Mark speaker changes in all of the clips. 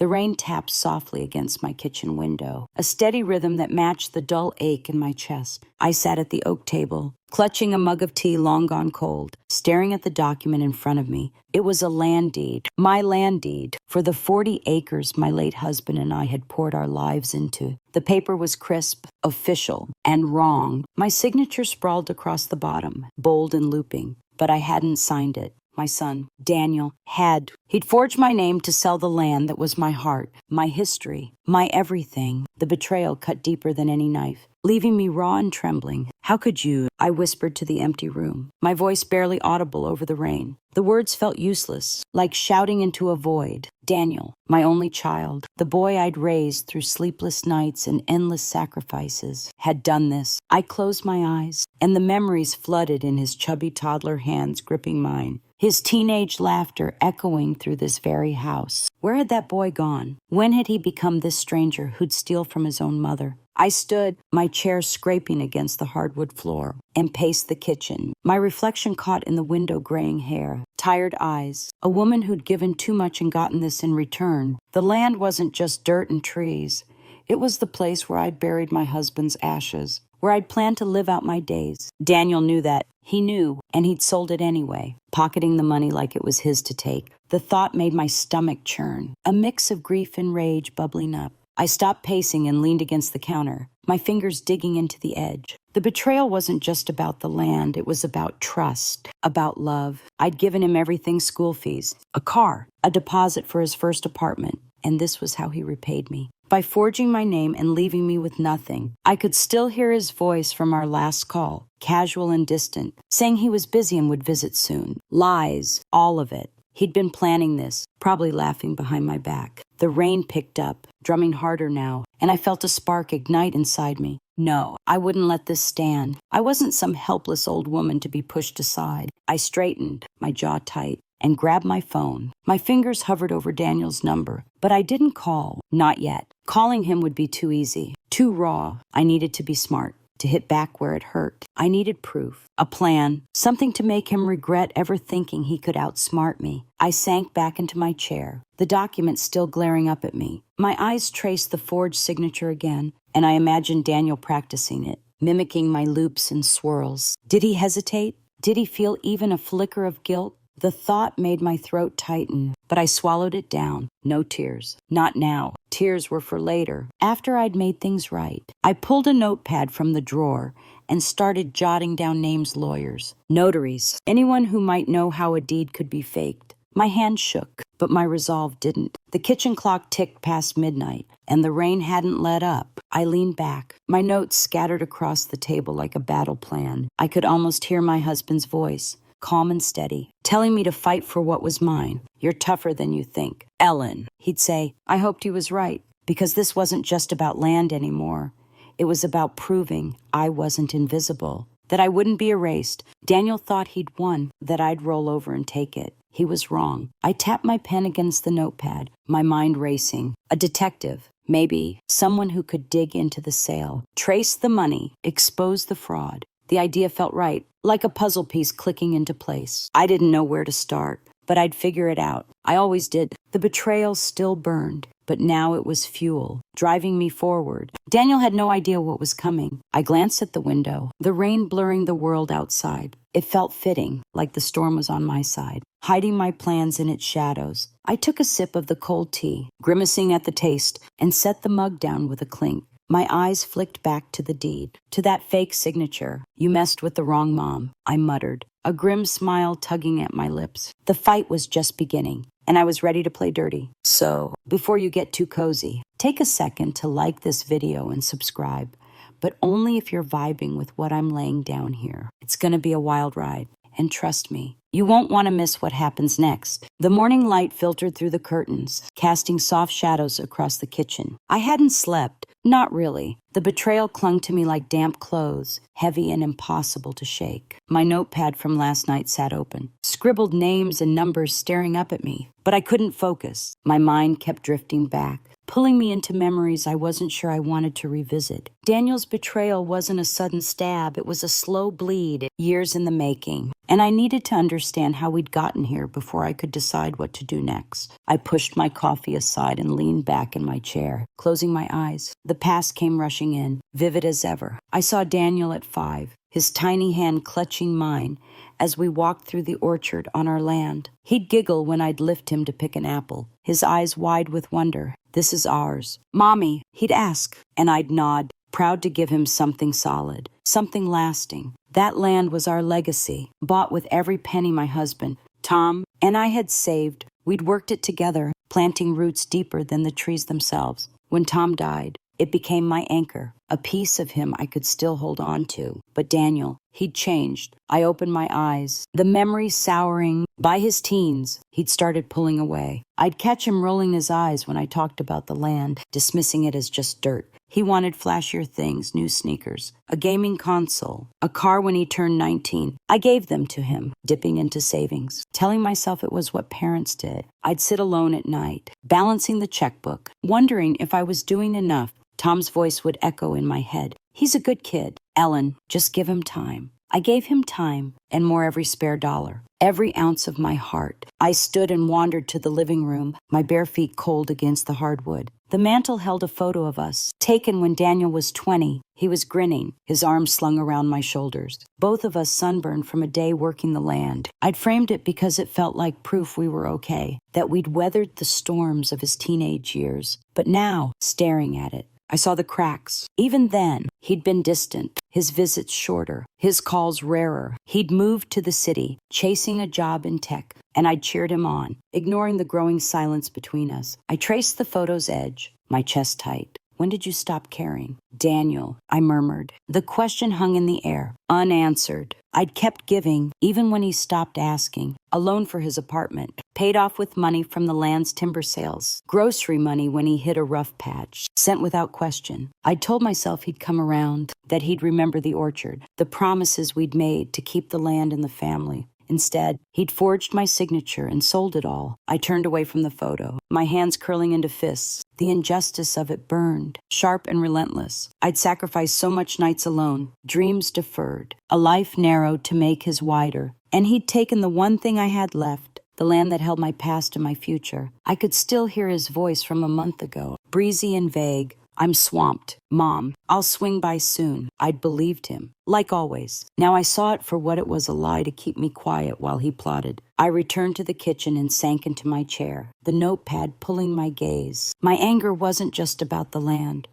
Speaker 1: The rain tapped softly against my kitchen window, a steady rhythm that matched the dull ache in my chest. I sat at the oak table, clutching a mug of tea long gone cold, staring at the document in front of me. It was a land deed, my land deed, for the 40 acres my late husband and I had poured our lives into. The paper was crisp, official, and wrong. My signature sprawled across the bottom, bold and looping, but I hadn't signed it. My son, Daniel, had. He'd forged my name to sell the land that was my heart, my history, my everything. The betrayal cut deeper than any knife, leaving me raw and trembling. "How could you?" I whispered to the empty room, my voice barely audible over the rain. The words felt useless, like shouting into a void. Daniel, my only child, the boy I'd raised through sleepless nights and endless sacrifices, had done this. I closed my eyes, and the memories flooded in his chubby toddler hands gripping mine. His teenage laughter echoing through this very house. Where had that boy gone? When had he become this stranger who'd steal from his own mother? I stood, my chair scraping against the hardwood floor, and paced the kitchen, my reflection caught in the window graying hair, tired eyes, a woman who'd given too much and gotten this in return. The land wasn't just dirt and trees. It was the place where I'd buried my husband's ashes, where I'd planned to live out my days. Daniel knew that. He knew, and he'd sold it anyway, pocketing the money like it was his to take. The thought made my stomach churn, a mix of grief and rage bubbling up. I stopped pacing and leaned against the counter, my fingers digging into the edge. The betrayal wasn't just about the land, it was about trust, about love. I'd given him everything: school fees, a car, a deposit for his first apartment, and this was how he repaid me. By forging my name and leaving me with nothing. I could still hear his voice from our last call, casual and distant, saying he was busy and would visit soon. Lies, all of it. He'd been planning this, probably laughing behind my back. The rain picked up, drumming harder now, and I felt a spark ignite inside me. No, I wouldn't let this stand. I wasn't some helpless old woman to be pushed aside. I straightened, my jaw tight, and grabbed my phone. My fingers hovered over Daniel's number, but I didn't call. Not yet. Calling him would be too easy, too raw. I needed to be smart, to hit back where it hurt. I needed proof, a plan, something to make him regret ever thinking he could outsmart me. I sank back into my chair, the document still glaring up at me. My eyes traced the forged signature again, and I imagined Daniel practicing it, mimicking my loops and swirls. Did he hesitate? Did he feel even a flicker of guilt? The thought made my throat tighten, but I swallowed it down. No tears. Not now. Tears were for later, after I'd made things right. I pulled a notepad from the drawer and started jotting down names: lawyers, notaries, anyone who might know how a deed could be faked. My hand shook, but my resolve didn't. The kitchen clock ticked past midnight, and the rain hadn't let up. I leaned back, my notes scattered across the table like a battle plan. I could almost hear my husband's voice, calm and steady, telling me to fight for what was mine. "You're tougher than you think, Ellen," he'd say. I hoped he was right, because this wasn't just about land anymore. It was about proving I wasn't invisible, that I wouldn't be erased. Daniel thought he'd won, that I'd roll over and take it. He was wrong. I tapped my pen against the notepad, my mind racing. A detective, maybe, someone who could dig into the sale, trace the money, expose the fraud. The idea felt right, like a puzzle piece clicking into place. I didn't know where to start, but I'd figure it out. I always did. The betrayal still burned, but now it was fuel, driving me forward. Daniel had no idea what was coming. I glanced at the window, the rain blurring the world outside. It felt fitting, like the storm was on my side, hiding my plans in its shadows. I took a sip of the cold tea, grimacing at the taste, and set the mug down with a clink. My eyes flicked back to the deed, to that fake signature. "You messed with the wrong mom," I muttered, a grim smile tugging at my lips. The fight was just beginning, and I was ready to play dirty. So, before you get too cozy, take a second to like this video and subscribe, but only if you're vibing with what I'm laying down here. It's gonna be a wild ride, and trust me, you won't want to miss what happens next. The morning light filtered through the curtains, casting soft shadows across the kitchen. I hadn't slept. Not really. The betrayal clung to me like damp clothes, heavy and impossible to shake. My notepad from last night sat open, scribbled names and numbers staring up at me, but I couldn't focus. My mind kept drifting back, pulling me into memories I wasn't sure I wanted to revisit. Daniel's betrayal wasn't a sudden stab, it was a slow bleed, years in the making. And I needed to understand how we'd gotten here before I could decide what to do next. I pushed my coffee aside and leaned back in my chair, closing my eyes. The past came rushing in, vivid as ever. I saw Daniel at 5, his tiny hand clutching mine as we walked through the orchard on our land. He'd giggle when I'd lift him to pick an apple, his eyes wide with wonder. "This is ours." "Mommy," he'd ask, and I'd nod, proud to give him something solid, something lasting. That land was our legacy, bought with every penny my husband, Tom, and I had saved. We'd worked it together, planting roots deeper than the trees themselves. When Tom died, it became my anchor, a piece of him I could still hold on to. But Daniel, he'd changed. I opened my eyes, the memory souring. By his teens, he'd started pulling away. I'd catch him rolling his eyes when I talked about the land, dismissing it as just dirt. He wanted flashier things, new sneakers, a gaming console, a car when he turned 19. I gave them to him, dipping into savings, telling myself it was what parents did. I'd sit alone at night, balancing the checkbook, wondering if I was doing enough. Tom's voice would echo in my head. "He's a good kid. Ellen, just give him time." I gave him time, and more every spare dollar, every ounce of my heart. I stood and wandered to the living room, my bare feet cold against the hardwood. The mantel held a photo of us, taken when Daniel was 20. He was grinning, his arms slung around my shoulders. Both of us sunburned from a day working the land. I'd framed it because it felt like proof we were okay, that we'd weathered the storms of his teenage years. But now, staring at it, I saw the cracks. Even then, he'd been distant, his visits shorter, his calls rarer. He'd moved to the city, chasing a job in tech, and I'd cheered him on, ignoring the growing silence between us. I traced the photo's edge, my chest tight. "When did you stop caring?" "Daniel," I murmured. The question hung in the air, unanswered. I'd kept giving, even when he stopped asking. A loan for his apartment, paid off with money from the land's timber sales. Grocery money when he hit a rough patch, sent without question. I'd told myself he'd come around, that he'd remember the orchard, the promises we'd made to keep the land in the family. Instead, he'd forged my signature and sold it all. I turned away from the photo, my hands curling into fists. The injustice of it burned, sharp and relentless. I'd sacrificed so much nights alone, dreams deferred, a life narrowed to make his wider. And he'd taken the one thing I had left, the land that held my past and my future. I could still hear his voice from a month ago, breezy and vague. "I'm swamped. Mom, I'll swing by soon." I'd believed him, like always. Now I saw it for what it was, a lie to keep me quiet while he plotted. I returned to the kitchen and sank into my chair, the notepad pulling my gaze. My anger wasn't just about the land.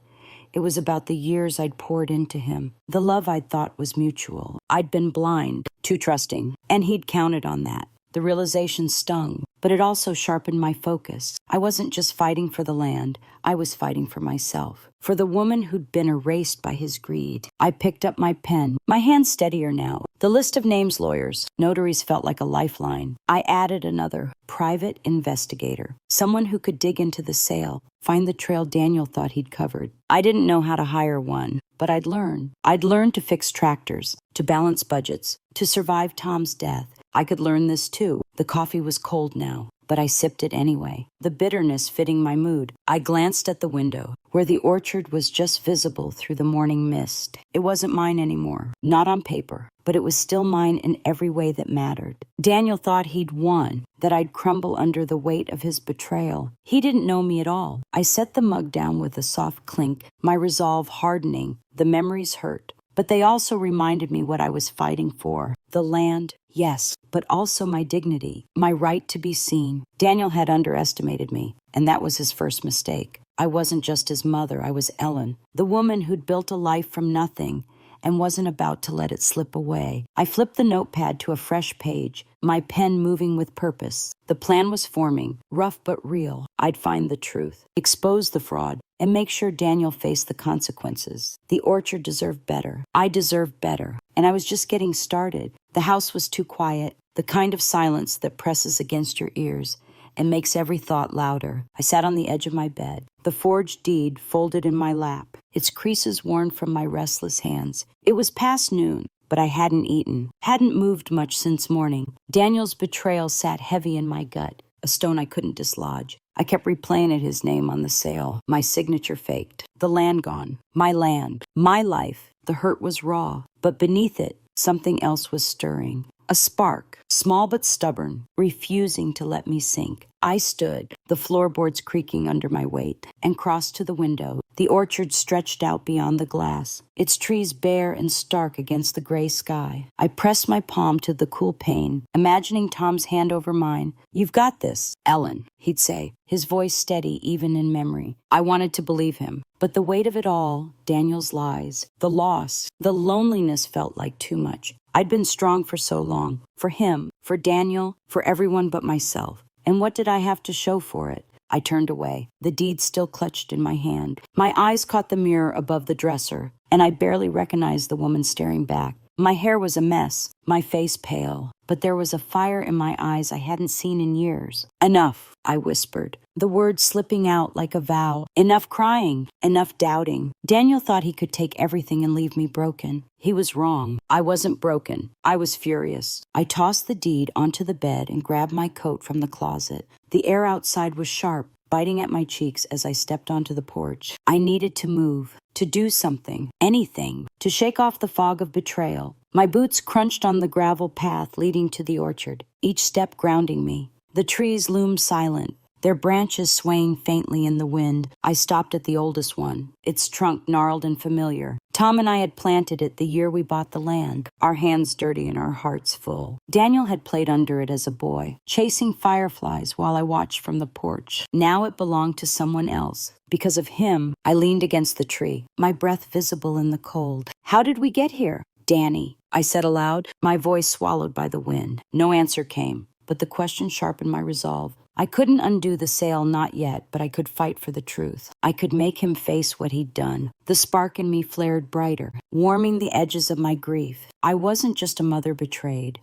Speaker 1: It was about the years I'd poured into him, the love I'd thought was mutual. I'd been blind, too trusting, and he'd counted on that. The realization stung, but it also sharpened my focus. I wasn't just fighting for the land, I was fighting for myself, for the woman who'd been erased by his greed. I picked up my pen, my hand steadier now. The list of names, lawyers, notaries felt like a lifeline. I added another, private investigator, someone who could dig into the sale, find the trail Daniel thought he'd covered. I didn't know how to hire one, but I'd learn. I'd learn to fix tractors, to balance budgets, to survive Tom's death. I could learn this too. The coffee was cold now, but I sipped it anyway, the bitterness fitting my mood. I glanced at the window, where the orchard was just visible through the morning mist. It wasn't mine anymore, not on paper, but it was still mine in every way that mattered. Daniel thought he'd won, that I'd crumble under the weight of his betrayal. He didn't know me at all. I set the mug down with a soft clink, my resolve hardening. The memories hurt, but they also reminded me what I was fighting for. The land, yes, but also my dignity, my right to be seen. Daniel had underestimated me, and that was his first mistake. I wasn't just his mother, I was Ellen, the woman who'd built a life from nothing and wasn't about to let it slip away. I flipped the notepad to a fresh page, my pen moving with purpose. The plan was forming, rough but real. I'd find the truth, expose the fraud, and make sure Daniel faced the consequences. The orchard deserved better. I deserved better. And I was just getting started. The house was too quiet, the kind of silence that presses against your ears. and makes every thought louder. I sat on the edge of my bed, the forged deed folded in my lap, its creases worn from my restless hands. It was past noon, but I hadn't eaten, hadn't moved much since morning. Daniel's betrayal sat heavy in my gut, a stone I couldn't dislodge. I kept replaying at his name on the sale, my signature faked, the land gone, my land, my life. The hurt was raw, but beneath it, something else was stirring. A spark, small but stubborn, refusing to let me sink. I stood, the floorboards creaking under my weight, and crossed to the window. The orchard stretched out beyond the glass, its trees bare and stark against the gray sky. I pressed my palm to the cool pane, imagining Tom's hand over mine. "You've got this, Ellen," he'd say, his voice steady even in memory. I wanted to believe him, but the weight of it all, Daniel's lies, the loss, the loneliness felt like too much. I'd been strong for so long, for him, for Daniel, for everyone but myself. And what did I have to show for it? I turned away, the deed still clutched in my hand. My eyes caught the mirror above the dresser, and I barely recognized the woman staring back. My hair was a mess, my face pale, but there was a fire in my eyes I hadn't seen in years. "Enough," I whispered, the words slipping out like a vow. Enough crying, enough doubting. Daniel thought he could take everything and leave me broken. He was wrong. I wasn't broken. I was furious. I tossed the deed onto the bed and grabbed my coat from the closet. The air outside was sharp, biting at my cheeks as I stepped onto the porch. I needed to move, to do something, anything, to shake off the fog of betrayal. My boots crunched on the gravel path leading to the orchard, each step grounding me. The trees loomed silent, their branches swaying faintly in the wind. I stopped at the oldest one, its trunk gnarled and familiar. Tom and I had planted it the year we bought the land, our hands dirty and our hearts full. Daniel had played under it as a boy, chasing fireflies while I watched from the porch. Now it belonged to someone else. Because of him, I leaned against the tree, my breath visible in the cold. "How did we get here?" "Danny," I said aloud, my voice swallowed by the wind. No answer came, but the question sharpened my resolve. I couldn't undo the sale, not yet, but I could fight for the truth. I could make him face what he'd done. The spark in me flared brighter, warming the edges of my grief. I wasn't just a mother betrayed.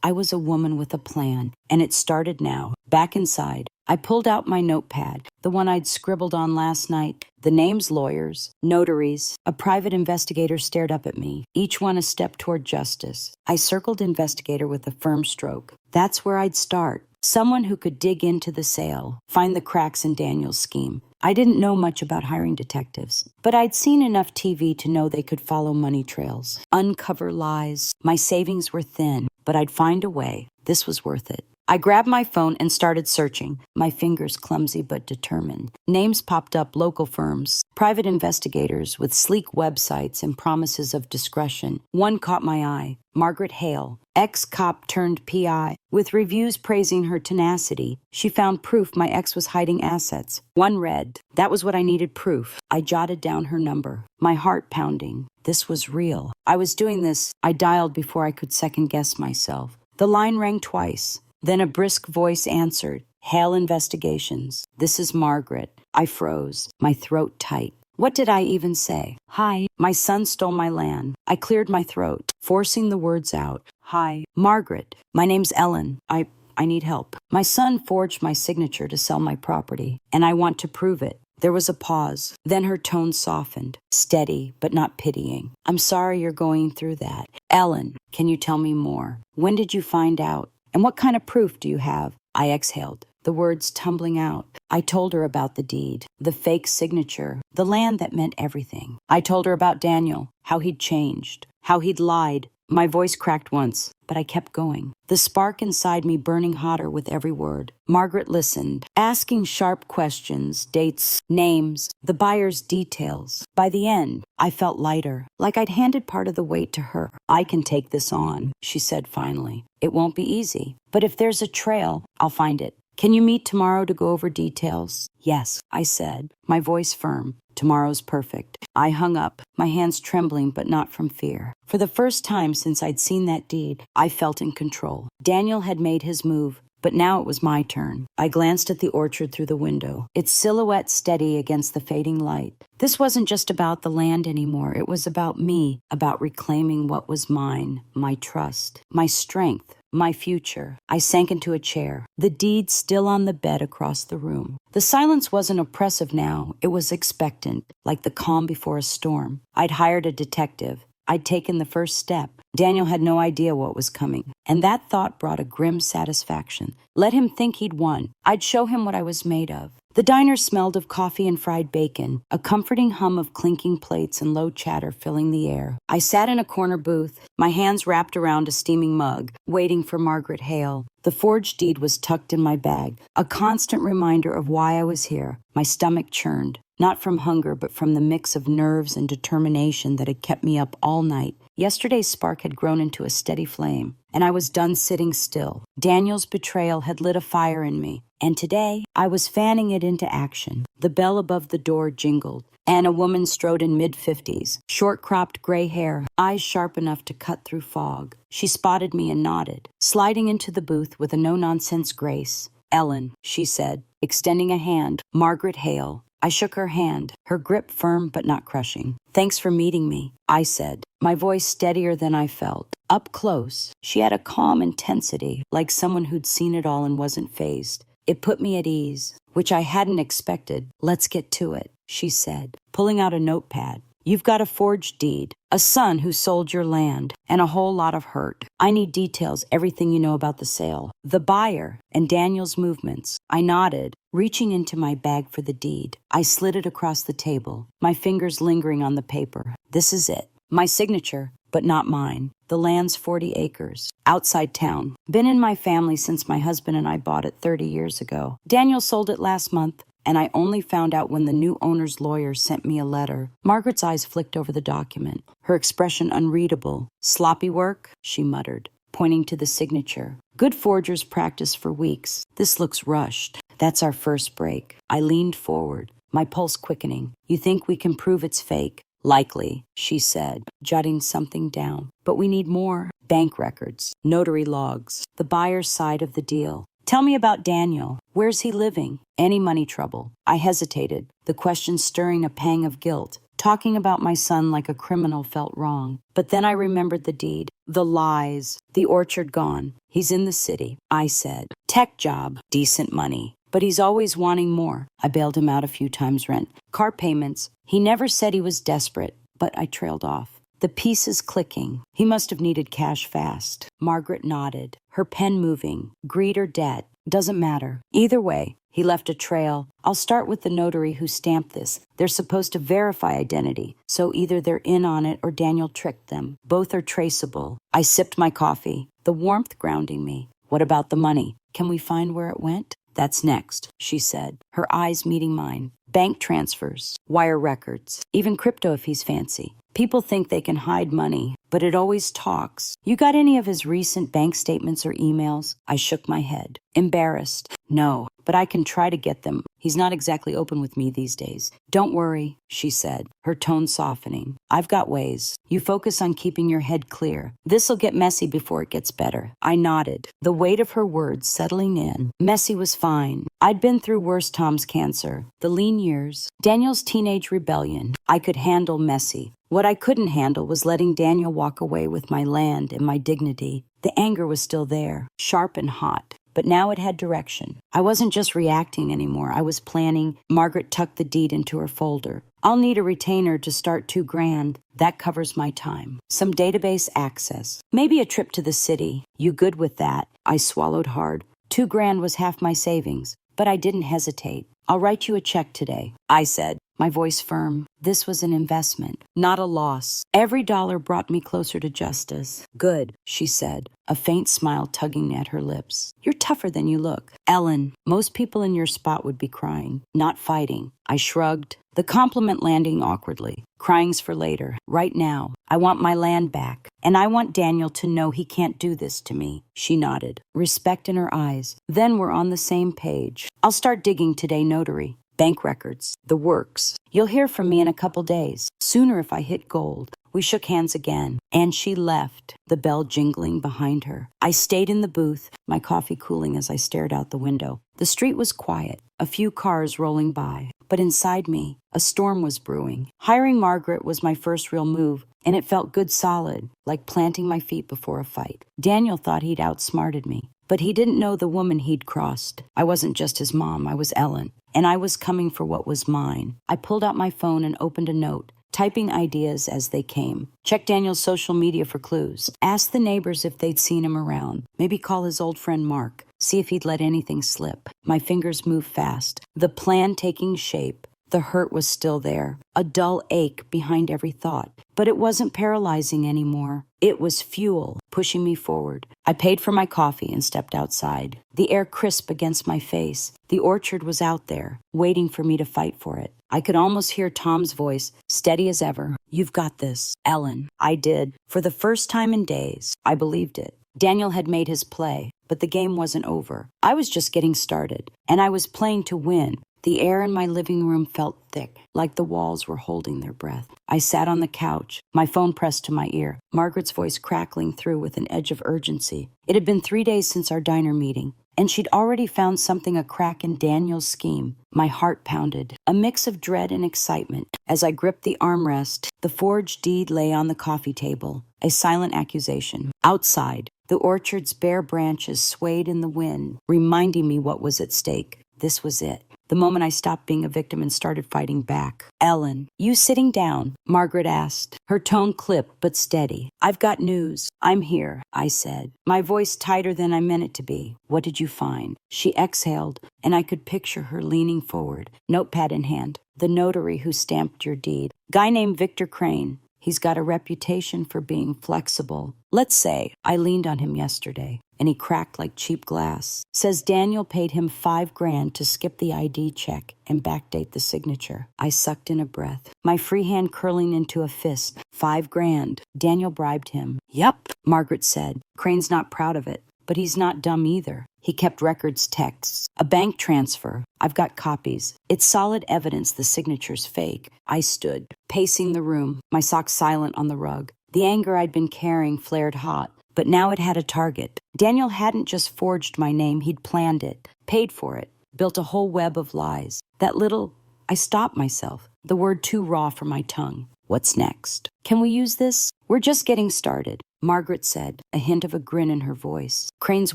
Speaker 1: I was a woman with a plan, and it started now. Back inside, I pulled out my notepad, the one I'd scribbled on last night. The names: lawyers, notaries, a private investigator stared up at me, each one a step toward justice. I circled investigator with a firm stroke. That's where I'd start. Someone who could dig into the sale, find the cracks in Daniel's scheme. I didn't know much about hiring detectives, but I'd seen enough TV to know they could follow money trails, uncover lies. My savings were thin, but I'd find a way. This was worth it. I grabbed my phone and started searching, my fingers clumsy but determined. Names popped up: local firms, private investigators with sleek websites and promises of discretion. One caught my eye: Margaret Hale, ex-cop turned PI. With reviews praising her tenacity, she found proof my ex was hiding assets. One read, "That was what I needed, proof." I jotted down her number, my heart pounding. This was real. I was doing this. I dialed before I could second-guess myself. The line rang twice. Then a brisk voice answered, "Hale Investigations. This is Margaret." I froze, my throat tight. What did I even say? "Hi, my son stole my land." I cleared my throat, forcing the words out. "Hi, Margaret. My name's Ellen. I need help. My son forged my signature to sell my property, and I want to prove it." There was a pause. Then her tone softened, steady but not pitying. "I'm sorry you're going through that. Ellen, can you tell me more? When did you find out? And what kind of proof do you have?" I exhaled, the words tumbling out. I told her about the deed, the fake signature, the land that meant everything. I told her about Daniel, how he'd changed, how he'd lied. My voice cracked once, but I kept going, the spark inside me burning hotter with every word. Margaret listened, asking sharp questions, dates, names, the buyer's details. By the end, I felt lighter, like I'd handed part of the weight to her. "I can take this on," she said finally. "It won't be easy, but if there's a trail, I'll find it. Can you meet tomorrow to go over details?" "Yes," I said, my voice firm. "Tomorrow's perfect." I hung up, my hands trembling but not from fear. For the first time since I'd seen that deed, I felt in control. Daniel had made his move, but now it was my turn. I glanced at the orchard through the window, its silhouette steady against the fading light. This wasn't just about the land anymore. It was about me, about reclaiming what was mine, my trust, my strength, my future. I sank into a chair, the deed still on the bed across the room. The silence wasn't oppressive now. It was expectant, like the calm before a storm. I'd hired a detective. I'd taken the first step. Daniel had no idea what was coming, and that thought brought a grim satisfaction. Let him think he'd won. I'd show him what I was made of. The diner smelled of coffee and fried bacon, a comforting hum of clinking plates and low chatter filling the air. I sat in a corner booth, my hands wrapped around a steaming mug, waiting for Margaret Hale. The forged deed was tucked in my bag, a constant reminder of why I was here. My stomach churned, not from hunger, but from the mix of nerves and determination that had kept me up all night. Yesterday's spark had grown into a steady flame, and I was done sitting still. Daniel's betrayal had lit a fire in me, and today I was fanning it into action. The bell above the door jingled, and a woman strode in mid-50s, short-cropped gray hair, eyes sharp enough to cut through fog. She spotted me and nodded, sliding into the booth with a no-nonsense grace. "Ellen," she said, extending a hand. "Margaret Hale." I shook her hand, her grip firm but not crushing. "Thanks for meeting me," I said, my voice steadier than I felt. Up close, she had a calm intensity, like someone who'd seen it all and wasn't fazed. It put me at ease, which I hadn't expected. "Let's get to it," she said, pulling out a notepad. "You've got a forged deed, a son who sold your land, and a whole lot of hurt. I need details, everything you know about the sale, the buyer, and Daniel's movements." I nodded, reaching into my bag for the deed. I slid it across the table, my fingers lingering on the paper. "This is it. My signature, but not mine. The land's 40 acres, outside town. Been in my family since my husband and I bought it 30 years ago. Daniel sold it last month, and I only found out when the new owner's lawyer sent me a letter." Margaret's eyes flicked over the document, her expression unreadable. "Sloppy work?" she muttered, pointing to the signature. "Good forgers practice for weeks. This looks rushed. That's our first break." I leaned forward, my pulse quickening. "You think we can prove it's fake?" "Likely," she said, jotting something down. "But we need more. Bank records, notary logs, the buyer's side of the deal. Tell me about Daniel. Where's he living? Any money trouble?" I hesitated, the question stirring a pang of guilt. Talking about my son like a criminal felt wrong. But then I remembered the deed, the lies, the orchard gone. "He's in the city," I said. "Tech job, decent money. But he's always wanting more." I bailed him out a few times rent. "Car payments." He never said he was desperate, but I trailed off. The pieces clicking. He must have needed cash fast. Margaret nodded, her pen moving. "Greed or debt? Doesn't matter. Either way, he left a trail. I'll start with the notary who stamped this. They're supposed to verify identity, so either they're in on it or Daniel tricked them. Both are traceable." I sipped my coffee, the warmth grounding me. "What about the money? Can we find where it went?" "That's next," she said, her eyes meeting mine. "Bank transfers, wire records, even crypto if he's fancy. People think they can hide money, but it always talks. You got any of his recent bank statements or emails?" I shook my head, embarrassed. "No, but I can try to get them. He's not exactly open with me these days." "Don't worry," she said, her tone softening. "I've got ways. You focus on keeping your head clear. This'll get messy before it gets better." I nodded, the weight of her words settling in. Messy was fine. I'd been through worse Tom's cancer, the lean years, Daniel's teenage rebellion. I could handle messy. What I couldn't handle was letting Daniel walk away with my land and my dignity. The anger was still there, sharp and hot. But now it had direction. I wasn't just reacting anymore. I was planning. Margaret tucked the deed into her folder. "I'll need a retainer to start $2,000. That covers my time. Some database access. Maybe a trip to the city. You good with that?" I swallowed hard. $2,000 was half my savings, but I didn't hesitate. "I'll write you a check today," I said, my voice firm. This was an investment, not a loss. Every dollar brought me closer to justice. "Good," she said, a faint smile tugging at her lips. "You're tougher than you look." "Ellen, most people in your spot would be crying, not fighting." I shrugged, the compliment landing awkwardly. "Crying's for later. Right now, I want my land back, and I want Daniel to know he can't do this to me." She nodded, respect in her eyes. "Then we're on the same page. I'll start digging today, notary. Bank records, the works. You'll hear from me in a couple days, sooner if I hit gold." We shook hands again, and she left, the bell jingling behind her. I stayed in the booth, my coffee cooling as I stared out the window. The street was quiet, a few cars rolling by, but inside me, a storm was brewing. Hiring Margaret was my first real move, and it felt good solid, like planting my feet before a fight. Daniel thought he'd outsmarted me, but he didn't know the woman he'd crossed. I wasn't just his mom, I was Ellen, and I was coming for what was mine. I pulled out my phone and opened a note, typing ideas as they came. Check Daniel's social media for clues. Ask the neighbors if they'd seen him around. Maybe call his old friend Mark, see if he'd let anything slip. My fingers moved fast, the plan taking shape. The hurt was still there, a dull ache behind every thought. But it wasn't paralyzing anymore. It was fuel, pushing me forward. I paid for my coffee and stepped outside. The air crisp against my face. The orchard was out there, waiting for me to fight for it. I could almost hear Tom's voice, steady as ever. You've got this, Ellen. I did. For the first time in days, I believed it. Daniel had made his play, but the game wasn't over. I was just getting started, and I was playing to win. The air in my living room felt thick, like the walls were holding their breath. I sat on the couch, my phone pressed to my ear, Margaret's voice crackling through with an edge of urgency. It had been 3 days since our diner meeting, and she'd already found something a crack in Daniel's scheme. My heart pounded, a mix of dread and excitement. As I gripped the armrest, the forged deed lay on the coffee table, a silent accusation. Outside, the orchard's bare branches swayed in the wind, reminding me what was at stake. This was it. The moment I stopped being a victim and started fighting back. Ellen, you sitting down? Margaret asked, her tone clipped but steady. I've got news. I'm here, I said, my voice tighter than I meant it to be. What did you find? She exhaled, and I could picture her leaning forward, notepad in hand. The notary who stamped your deed. Guy named Victor Crane. He's got a reputation for being flexible. Let's say I leaned on him yesterday, and he cracked like cheap glass. Says Daniel paid him $5,000 to skip the ID check and backdate the signature. I sucked in a breath, my free hand curling into a fist. $5,000. Daniel bribed him. Yup, Margaret said. Crane's not proud of it, but he's not dumb either. He kept records, texts, a bank transfer. I've got copies. It's solid evidence the signature's fake. I stood, pacing the room, my socks silent on the rug. The anger I'd been carrying flared hot, but now it had a target. Daniel hadn't just forged my name, he'd planned it, paid for it, built a whole web of lies. I stopped myself, the word too raw for my tongue. What's next? Can we use this? We're just getting started, Margaret said, a hint of a grin in her voice. Crane's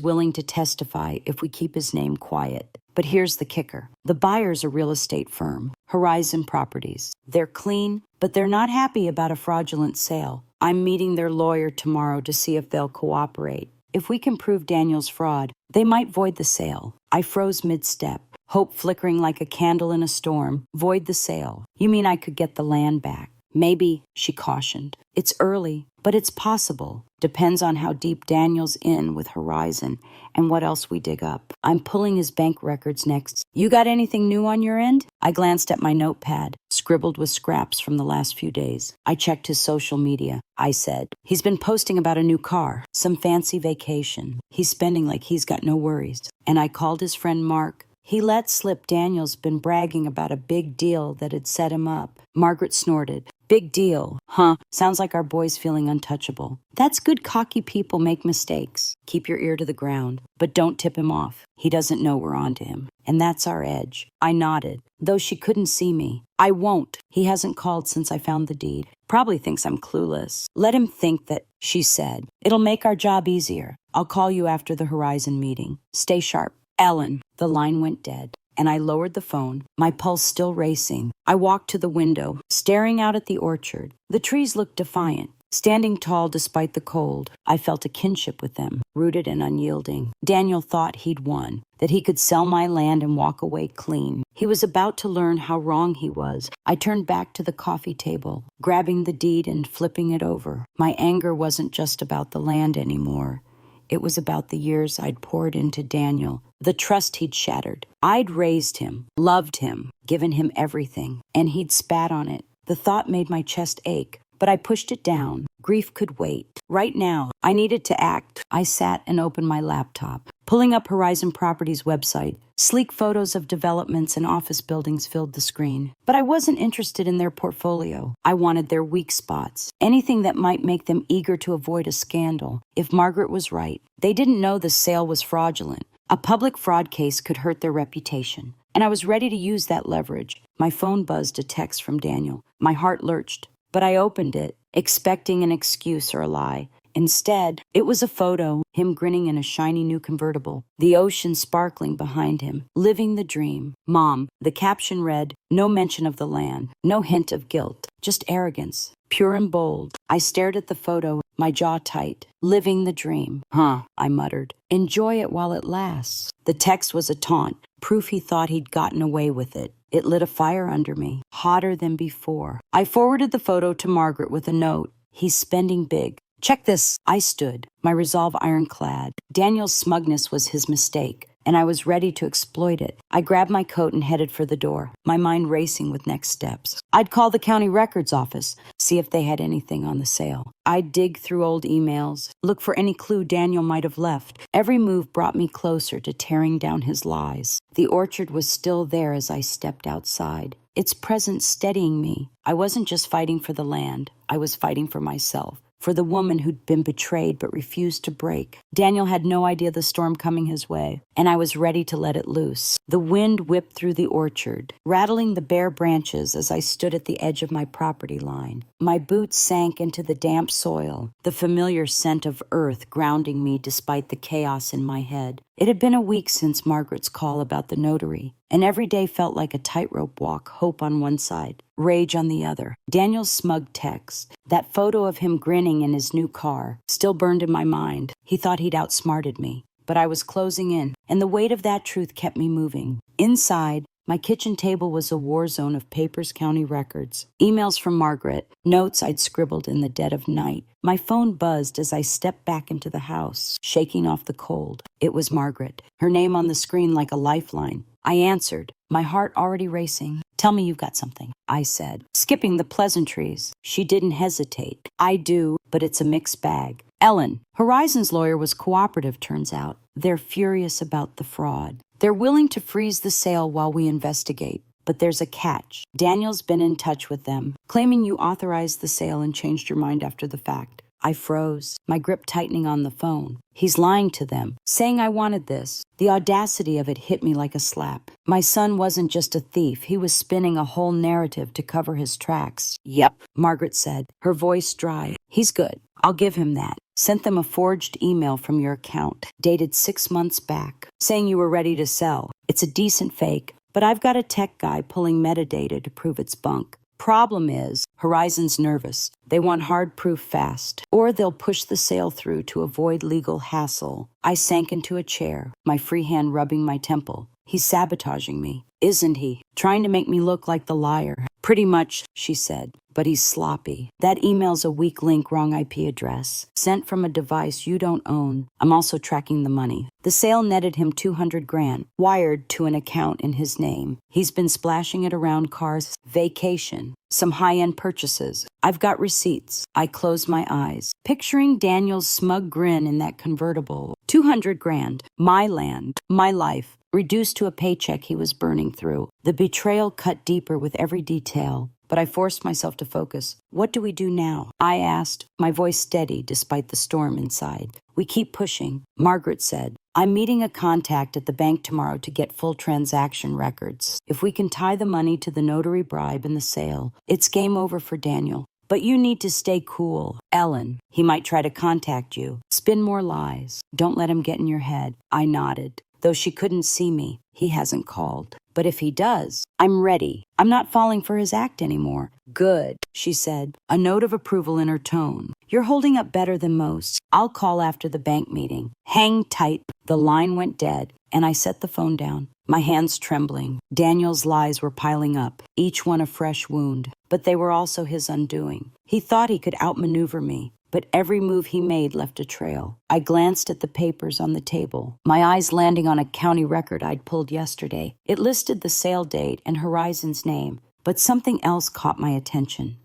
Speaker 1: willing to testify if we keep his name quiet. But here's the kicker. The buyer's a real estate firm, Horizon Properties. They're clean, but they're not happy about a fraudulent sale. I'm meeting their lawyer tomorrow to see if they'll cooperate. If we can prove Daniel's fraud, they might void the sale. I froze mid-step, hope flickering like a candle in a storm. Void the sale. You mean I could get the land back? Maybe, she cautioned. It's early, but it's possible. Depends on how deep Daniel's in with Horizon and what else we dig up. I'm pulling his bank records next. You got anything new on your end? I glanced at my notepad, scribbled with scraps from the last few days. I checked his social media. I said, he's been posting about a new car, some fancy vacation. He's spending like he's got no worries. And I called his friend Mark. He let slip Daniel's been bragging about a big deal that had set him up. Margaret snorted. Big deal, huh? Sounds like our boy's feeling untouchable. That's good cocky people make mistakes. Keep your ear to the ground, but don't tip him off. He doesn't know we're on to him. And that's our edge. I nodded, though she couldn't see me. I won't. He hasn't called since I found the deed. Probably thinks I'm clueless. Let him think that, she said. It'll make our job easier. I'll call you after the Horizon meeting. Stay sharp. Ellen. The line went dead, and I lowered the phone, my pulse still racing. I walked to the window, staring out at the orchard. The trees looked defiant, standing tall despite the cold. I felt a kinship with them, rooted and unyielding. Daniel thought he'd won, that he could sell my land and walk away clean. He was about to learn how wrong he was. I turned back to the coffee table, grabbing the deed and flipping it over. My anger wasn't just about the land anymore. It was about the years I'd poured into Daniel, the trust he'd shattered. I'd raised him, loved him, given him everything, and he'd spat on it. The thought made my chest ache, but I pushed it down. Grief could wait. Right now, I needed to act. I sat and opened my laptop, pulling up Horizon Properties' website. Sleek photos of developments and office buildings filled the screen. But I wasn't interested in their portfolio. I wanted their weak spots, anything that might make them eager to avoid a scandal. If Margaret was right, they didn't know the sale was fraudulent. A public fraud case could hurt their reputation, and I was ready to use that leverage. My phone buzzed a text from Daniel. My heart lurched, but I opened it, expecting an excuse or a lie. Instead, it was a photo, him grinning in a shiny new convertible, the ocean sparkling behind him, living the dream. Mom, the caption read, no mention of the land, no hint of guilt, just arrogance, pure and bold. I stared at the photo, my jaw tight. Living the dream. Huh, I muttered. Enjoy it while it lasts. The text was a taunt, proof he thought he'd gotten away with it. It lit a fire under me, hotter than before. I forwarded the photo to Margaret with a note. He's spending big. Check this. I stood, my resolve ironclad. Daniel's smugness was his mistake, and I was ready to exploit it. I grabbed my coat and headed for the door, my mind racing with next steps. I'd call the county records office, see if they had anything on the sale. I'd dig through old emails, look for any clue Daniel might have left. Every move brought me closer to tearing down his lies. The orchard was still there as I stepped outside, its presence steadying me. I wasn't just fighting for the land, I was fighting for myself. For the woman who'd been betrayed but refused to break. Daniel had no idea the storm coming his way, and I was ready to let it loose. The wind whipped through the orchard, rattling the bare branches as I stood at the edge of my property line. My boots sank into the damp soil, the familiar scent of earth grounding me despite the chaos in my head. It had been a week since Margaret's call about the notary, and every day felt like a tightrope walk, hope on one side, rage on the other. Daniel's smug text, that photo of him grinning in his new car, still burned in my mind. He thought he'd outsmarted me, but I was closing in, and the weight of that truth kept me moving. Inside, my kitchen table was a war zone of papers, county records, emails from Margaret, notes I'd scribbled in the dead of night. My phone buzzed as I stepped back into the house, shaking off the cold. It was Margaret, her name on the screen like a lifeline. I answered, my heart already racing. Tell me you've got something, I said, skipping the pleasantries. She didn't hesitate. I do, but it's a mixed bag. Ellen, Horizon's lawyer was cooperative, turns out. They're furious about the fraud. They're willing to freeze the sale while we investigate. But there's a catch. Daniel's been in touch with them, claiming you authorized the sale and changed your mind after the fact. I froze, my grip tightening on the phone. He's lying to them, saying I wanted this. The audacity of it hit me like a slap. My son wasn't just a thief. He was spinning a whole narrative to cover his tracks. Yep, Margaret said, her voice dry. He's good. I'll give him that. Sent them a forged email from your account, dated 6 months back, saying you were ready to sell. It's a decent fake, but I've got a tech guy pulling metadata to prove it's bunk. Problem is, Horizon's nervous. They want hard proof fast, or they'll push the sale through to avoid legal hassle. I sank into a chair, my free hand rubbing my temple. He's sabotaging me, isn't he? Trying to make me look like the liar. Pretty much, she said, but he's sloppy. That email's a weak link, wrong IP address, sent from a device you don't own. I'm also tracking the money. The sale netted him $200,000, wired to an account in his name. He's been splashing it around cars, vacation, some high-end purchases. I've got receipts. I closed my eyes, picturing Daniel's smug grin in that convertible. $200,000, my land, my life, reduced to a paycheck he was burning through. The betrayal cut deeper with every detail, but I forced myself to focus. What do we do now? I asked, my voice steady despite the storm inside. We keep pushing, Margaret said. I'm meeting a contact at the bank tomorrow to get full transaction records. If we can tie the money to the notary bribe and the sale, it's game over for Daniel. But you need to stay cool. Ellen, he might try to contact you. Spin more lies. Don't let him get in your head. I nodded. Though she couldn't see me, he hasn't called. But if he does, I'm ready. I'm not falling for his act anymore. Good, she said, a note of approval in her tone. You're holding up better than most. I'll call after the bank meeting. Hang tight. The line went dead, and I set the phone down, my hands trembling. Daniel's lies were piling up, each one a fresh wound, but they were also his undoing. He thought he could outmaneuver me, but every move he made left a trail. I glanced at the papers on the table, my eyes landing on a county record I'd pulled yesterday. It listed the sale date and Horizon's name, but something else caught my attention.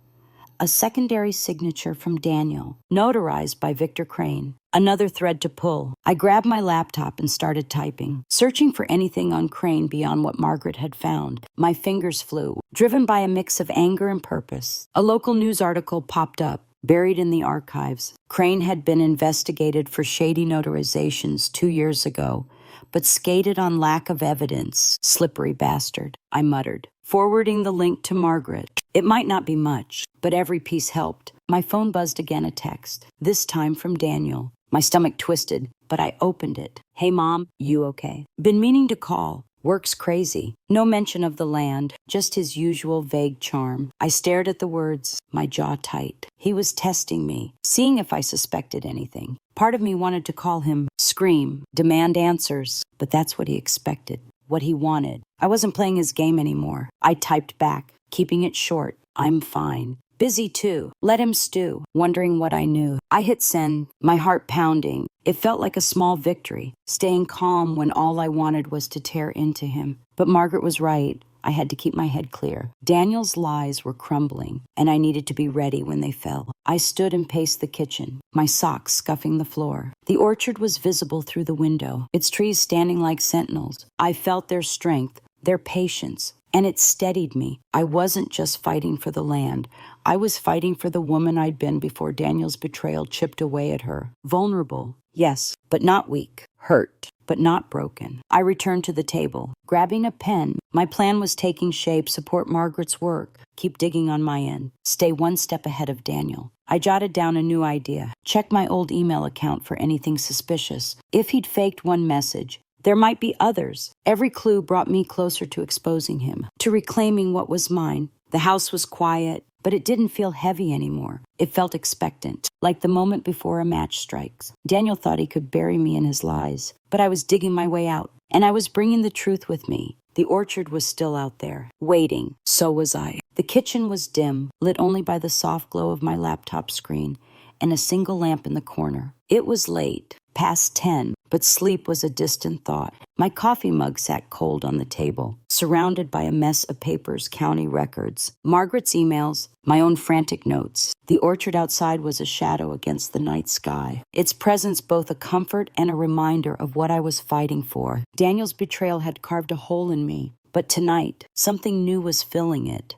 Speaker 1: A secondary signature from Daniel, notarized by Victor Crane. Another thread to pull. I grabbed my laptop and started typing, searching for anything on Crane beyond what Margaret had found. My fingers flew, driven by a mix of anger and purpose. A local news article popped up, buried in the archives. Crane had been investigated for shady notarizations 2 years ago, but skated on lack of evidence. Slippery bastard, I muttered, forwarding the link to Margaret. It might not be much, but every piece helped. My phone buzzed again, a text, this time from Daniel. My stomach twisted, but I opened it. Hey, Mom, you okay? Been meaning to call. Work's crazy. No mention of the land, just his usual vague charm. I stared at the words, my jaw tight. He was testing me, seeing if I suspected anything. Part of me wanted to call him, scream, demand answers, but that's what he expected, what he wanted. I wasn't playing his game anymore. I typed back, keeping it short. I'm fine. Busy too. Let him stew, wondering what I knew. I hit send, my heart pounding. It felt like a small victory, staying calm when all I wanted was to tear into him. But Margaret was right. I had to keep my head clear. Daniel's lies were crumbling, and I needed to be ready when they fell. I stood and paced the kitchen, my socks scuffing the floor. The orchard was visible through the window, its trees standing like sentinels. I felt their strength, their patience, and it steadied me. I wasn't just fighting for the land. I was fighting for the woman I'd been before Daniel's betrayal chipped away at her. Vulnerable, yes, but not weak. Hurt, but not broken. I returned to the table, grabbing a pen. My plan was taking shape, support Margaret's work, keep digging on my end, stay one step ahead of Daniel. I jotted down a new idea, check my old email account for anything suspicious. If he'd faked one message, there might be others. Every clue brought me closer to exposing him, to reclaiming what was mine. The house was quiet, but it didn't feel heavy anymore. It felt expectant, like the moment before a match strikes. Daniel thought he could bury me in his lies, but I was digging my way out, and I was bringing the truth with me. The orchard was still out there, waiting. So was I. The kitchen was dim, lit only by the soft glow of my laptop screen and a single lamp in the corner. It was late, past 10, but sleep was a distant thought. My coffee mug sat cold on the table, surrounded by a mess of papers, county records, Margaret's emails, my own frantic notes. The orchard outside was a shadow against the night sky, its presence both a comfort and a reminder of what I was fighting for. Daniel's betrayal had carved a hole in me, but tonight, something new was filling it.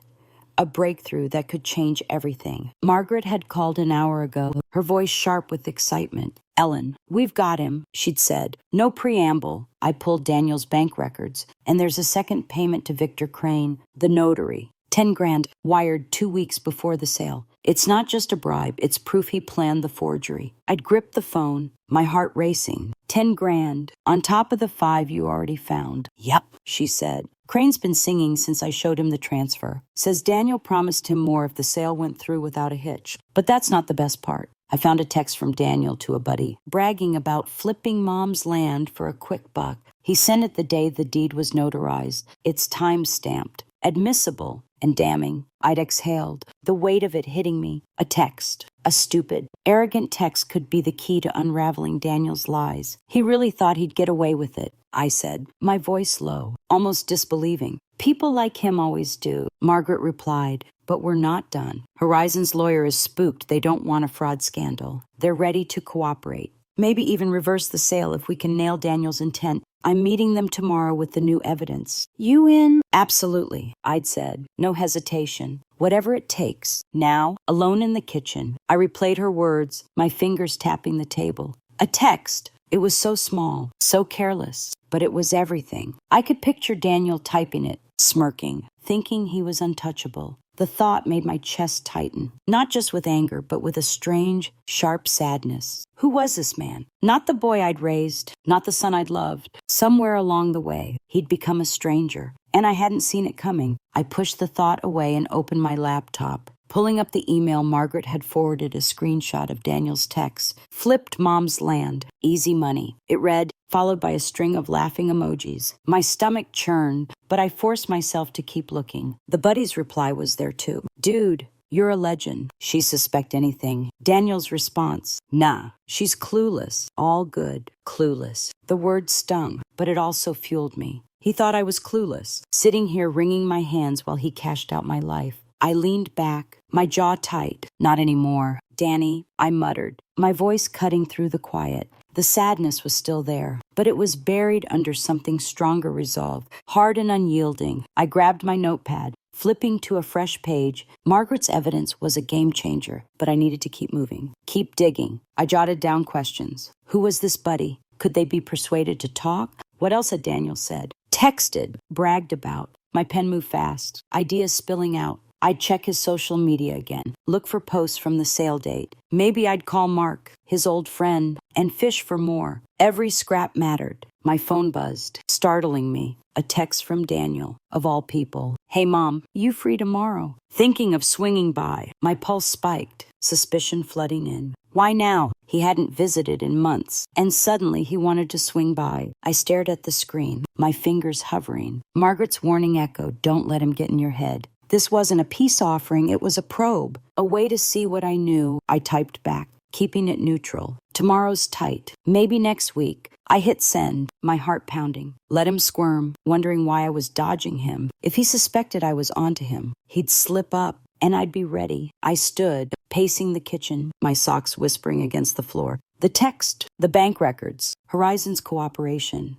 Speaker 1: A breakthrough that could change everything. Margaret had called an hour ago, her voice sharp with excitement. Ellen, we've got him, she'd said. No preamble. I pulled Daniel's bank records, and there's a second payment to Victor Crane, the notary. 10 grand, wired 2 weeks before the sale. It's not just a bribe, it's proof he planned the forgery. I'd gripped the phone, my heart racing. 10 grand, on top of the 5 you already found. Yep, she said. Crane's been singing since I showed him the transfer. Says Daniel promised him more if the sale went through without a hitch. But that's not the best part. I found a text from Daniel to a buddy, bragging about flipping Mom's land for a quick buck. He sent it the day the deed was notarized. It's time-stamped, admissible, and damning. I'd exhaled, the weight of it hitting me. A text. A stupid, arrogant text could be the key to unraveling Daniel's lies. He really thought he'd get away with it, I said, my voice low, almost disbelieving. People like him always do, Margaret replied. But we're not done. Horizon's lawyer is spooked. They don't want a fraud scandal. They're ready to cooperate. Maybe even reverse the sale if we can nail Daniel's intent. I'm meeting them tomorrow with the new evidence. You in? Absolutely, I'd said. No hesitation. Whatever it takes. Now, alone in the kitchen, I replayed her words, my fingers tapping the table. A text. It was so small, so careless, but it was everything. I could picture Daniel typing it, smirking, thinking he was untouchable. The thought made my chest tighten, not just with anger, but with a strange, sharp sadness. Who was this man? Not the boy I'd raised, not the son I'd loved. Somewhere along the way, he'd become a stranger, and I hadn't seen it coming. I pushed the thought away and opened my laptop. Pulling up the email, Margaret had forwarded a screenshot of Daniel's text. Flipped Mom's land. Easy money. It read, followed by a string of laughing emojis. My stomach churned, but I forced myself to keep looking. The buddy's reply was there too. Dude, you're a legend. She suspect anything. Daniel's response, nah, she's clueless. All good. Clueless. The word stung, but it also fueled me. He thought I was clueless, sitting here wringing my hands while he cashed out my life. I leaned back, my jaw tight. Not anymore. Danny, I muttered, my voice cutting through the quiet. The sadness was still there, but it was buried under something stronger resolve, hard and unyielding. I grabbed my notepad, flipping to a fresh page. Margaret's evidence was a game changer, but I needed to keep moving, keep digging. I jotted down questions. Who was this buddy? Could they be persuaded to talk? What else had Daniel said? Texted, bragged about. My pen moved fast, ideas spilling out. I'd check his social media again, look for posts from the sale date. Maybe I'd call Mark, his old friend, and fish for more. Every scrap mattered. My phone buzzed, startling me. A text from Daniel, of all people. Hey, Mom, you free tomorrow? Thinking of swinging by. My pulse spiked, suspicion flooding in. Why now? He hadn't visited in months, and suddenly he wanted to swing by. I stared at the screen, my fingers hovering. Margaret's warning echoed, don't let him get in your head. This wasn't a peace offering, it was a probe. A way to see what I knew. I typed back, keeping it neutral. Tomorrow's tight. Maybe next week. I hit send, my heart pounding. Let him squirm, wondering why I was dodging him. If he suspected I was onto him, he'd slip up, and I'd be ready. I stood, pacing the kitchen, my socks whispering against the floor. The text, the bank records, Horizon's cooperation.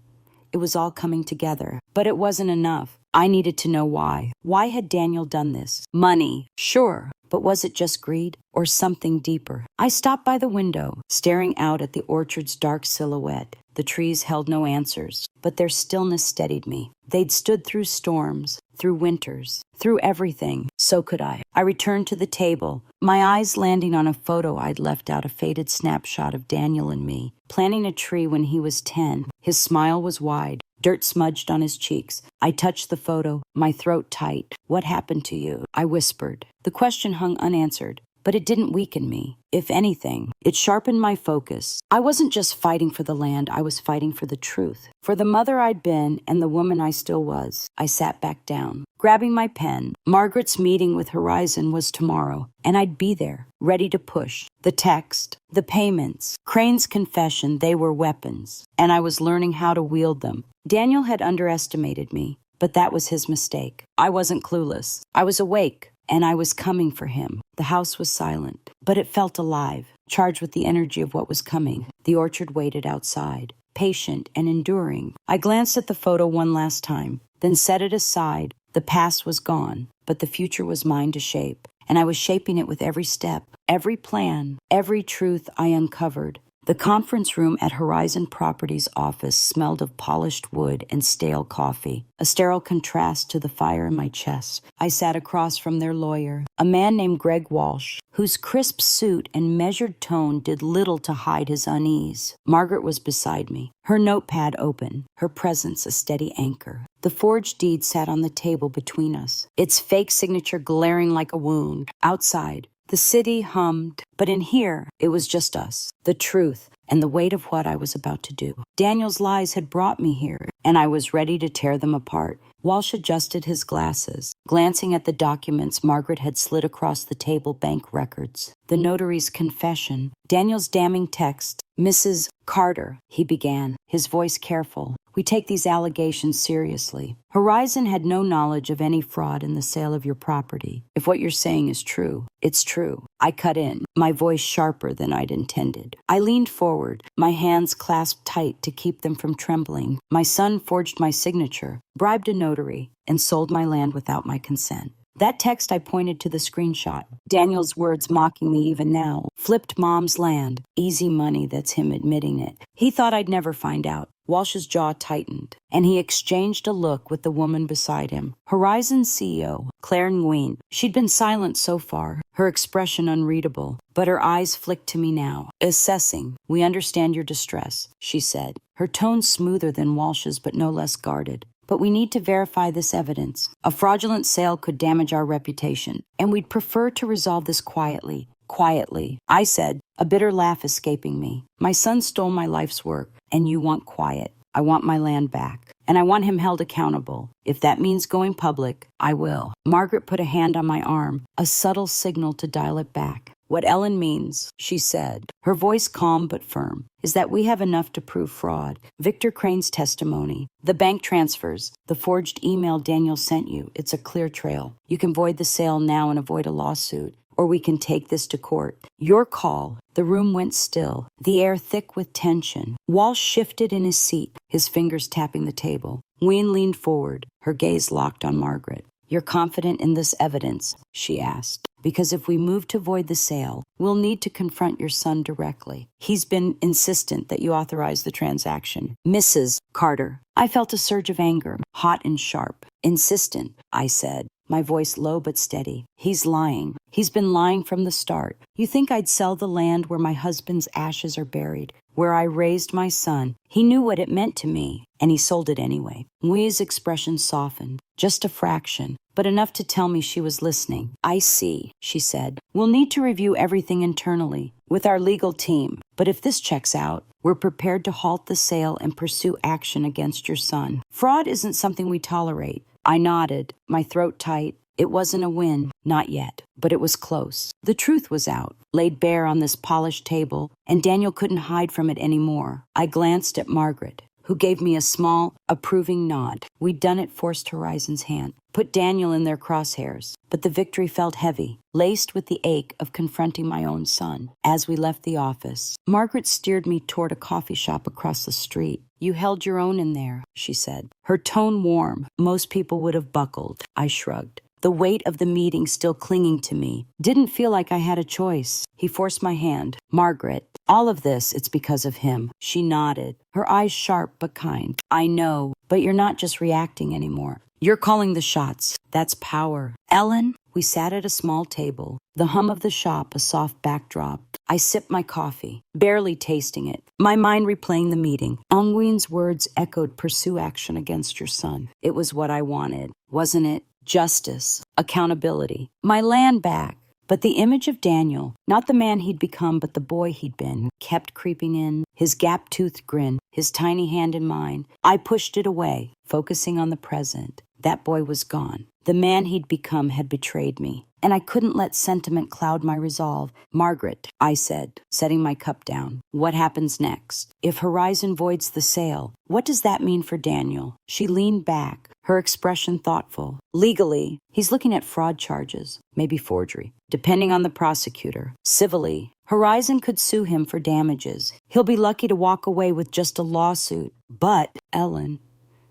Speaker 1: It was all coming together, but it wasn't enough. I needed to know why. Why had Daniel done this? Money, sure, but was it just greed or something deeper? I stopped by the window, staring out at the orchard's dark silhouette. The trees held no answers, but their stillness steadied me. They'd stood through storms, through winters, through everything. So could I. I returned to the table, my eyes landing on a photo I'd left out, a faded snapshot of Daniel and me, planting a tree when he was 10. His smile was wide, dirt smudged on his cheeks. I touched the photo, my throat tight. What happened to you? I whispered. The question hung unanswered, but it didn't weaken me. If anything, it sharpened my focus. I wasn't just fighting for the land, I was fighting for the truth. For the mother I'd been and the woman I still was. I sat back down, grabbing my pen. Margaret's meeting with Horizon was tomorrow, and I'd be there, ready to push. The text, the payments, Crane's confession, they were weapons, and I was learning how to wield them. Daniel had underestimated me, but that was his mistake. I wasn't clueless. I was awake, and I was coming for him. The house was silent, but it felt alive, charged with the energy of what was coming. The orchard waited outside, patient and enduring. I glanced at the photo one last time, then set it aside. The past was gone, but the future was mine to shape, and I was shaping it with every step, every plan, every truth I uncovered. The conference room at Horizon Properties office smelled of polished wood and stale coffee, a sterile contrast to the fire in my chest. I sat across from their lawyer, a man named Greg Walsh, whose crisp suit and measured tone did little to hide his unease. Margaret was beside me, her notepad open, her presence a steady anchor. The forged deed sat on the table between us, its fake signature glaring like a wound. Outside, the city hummed, but in here, it was just us, the truth, and the weight of what I was about to do. Daniel's lies had brought me here, and I was ready to tear them apart. Walsh adjusted his glasses, glancing at the documents Margaret had slid across the table, bank records. The notary's confession, Daniel's damning text. Mrs. Carter, he began, his voice careful. We take these allegations seriously. Horizon had no knowledge of any fraud in the sale of your property. If what you're saying is true, it's true. I cut in, my voice sharper than I'd intended. I leaned forward, my hands clasped tight to keep them from trembling. My son forged my signature, bribed a notary, and sold my land without my consent. That text, I pointed to the screenshot. Daniel's words mocking me even now. Flipped Mom's land. Easy money, that's him admitting it. He thought I'd never find out. Walsh's jaw tightened, and he exchanged a look with the woman beside him. Horizon's CEO, Claire Nguyen. She'd been silent so far, her expression unreadable, but her eyes flicked to me now. Assessing. We understand your distress, she said, her tone smoother than Walsh's but no less guarded. But we need to verify this evidence. A fraudulent sale could damage our reputation, and we'd prefer to resolve this quietly. Quietly, I said, a bitter laugh escaping me. My son stole my life's work, and you want quiet. I want my land back, and I want him held accountable. If that means going public, I will. Margaret put a hand on my arm, a subtle signal to dial it back. What Ellen means, she said, her voice calm but firm, is that we have enough to prove fraud. Victor Crane's testimony, the bank transfers, the forged email Daniel sent you, it's a clear trail. You can void the sale now and avoid a lawsuit, or we can take this to court. Your call. The room went still, the air thick with tension. Walsh shifted in his seat, his fingers tapping the table. Ween leaned forward, her gaze locked on Margaret. You're confident in this evidence? She asked. Because if we move to void the sale, we'll need to confront your son directly. He's been insistent that you authorize the transaction. Mrs. Carter. I felt a surge of anger, hot and sharp. Insistent, I said, my voice low but steady. He's lying. He's been lying from the start. You think I'd sell the land where my husband's ashes are buried, where I raised my son? He knew what it meant to me, and he sold it anyway. Nguyen's expression softened, just a fraction, but enough to tell me she was listening. I see, she said. We'll need to review everything internally, with our legal team. But if this checks out, we're prepared to halt the sale and pursue action against your son. Fraud isn't something we tolerate. I nodded, my throat tight. It wasn't a win, not yet, but it was close. The truth was out, laid bare on this polished table, and Daniel couldn't hide from it anymore. I glanced at Margaret, who gave me a small, approving nod. We'd done it, forced Horizon's hand, put Daniel in their crosshairs, but the victory felt heavy, laced with the ache of confronting my own son. As we left the office, Margaret steered me toward a coffee shop across the street. You held your own in there, she said, her tone warm. Most people would have buckled. I shrugged. The weight of the meeting still clinging to me. Didn't feel like I had a choice. He forced my hand. Margaret, all of this, it's because of him. She nodded, her eyes sharp but kind. I know, but you're not just reacting anymore. You're calling the shots. That's power. Ellen, we sat at a small table, the hum of the shop a soft backdrop. I sipped my coffee, barely tasting it, my mind replaying the meeting. Nguyen's words echoed, pursue action against your son. It was what I wanted, wasn't it? Justice, accountability, my land back. But the image of Daniel, not the man he'd become, but the boy he'd been, kept creeping in, his gap-toothed grin, his tiny hand in mine. I pushed it away, focusing on the present. That boy was gone. The man he'd become had betrayed me, and I couldn't let sentiment cloud my resolve. Margaret, I said, setting my cup down, what happens next? If Horizon voids the sale, what does that mean for Daniel? She leaned back, her expression thoughtful. Legally, he's looking at fraud charges, maybe forgery, depending on the prosecutor. Civilly, Horizon could sue him for damages. He'll be lucky to walk away with just a lawsuit. But, Ellen,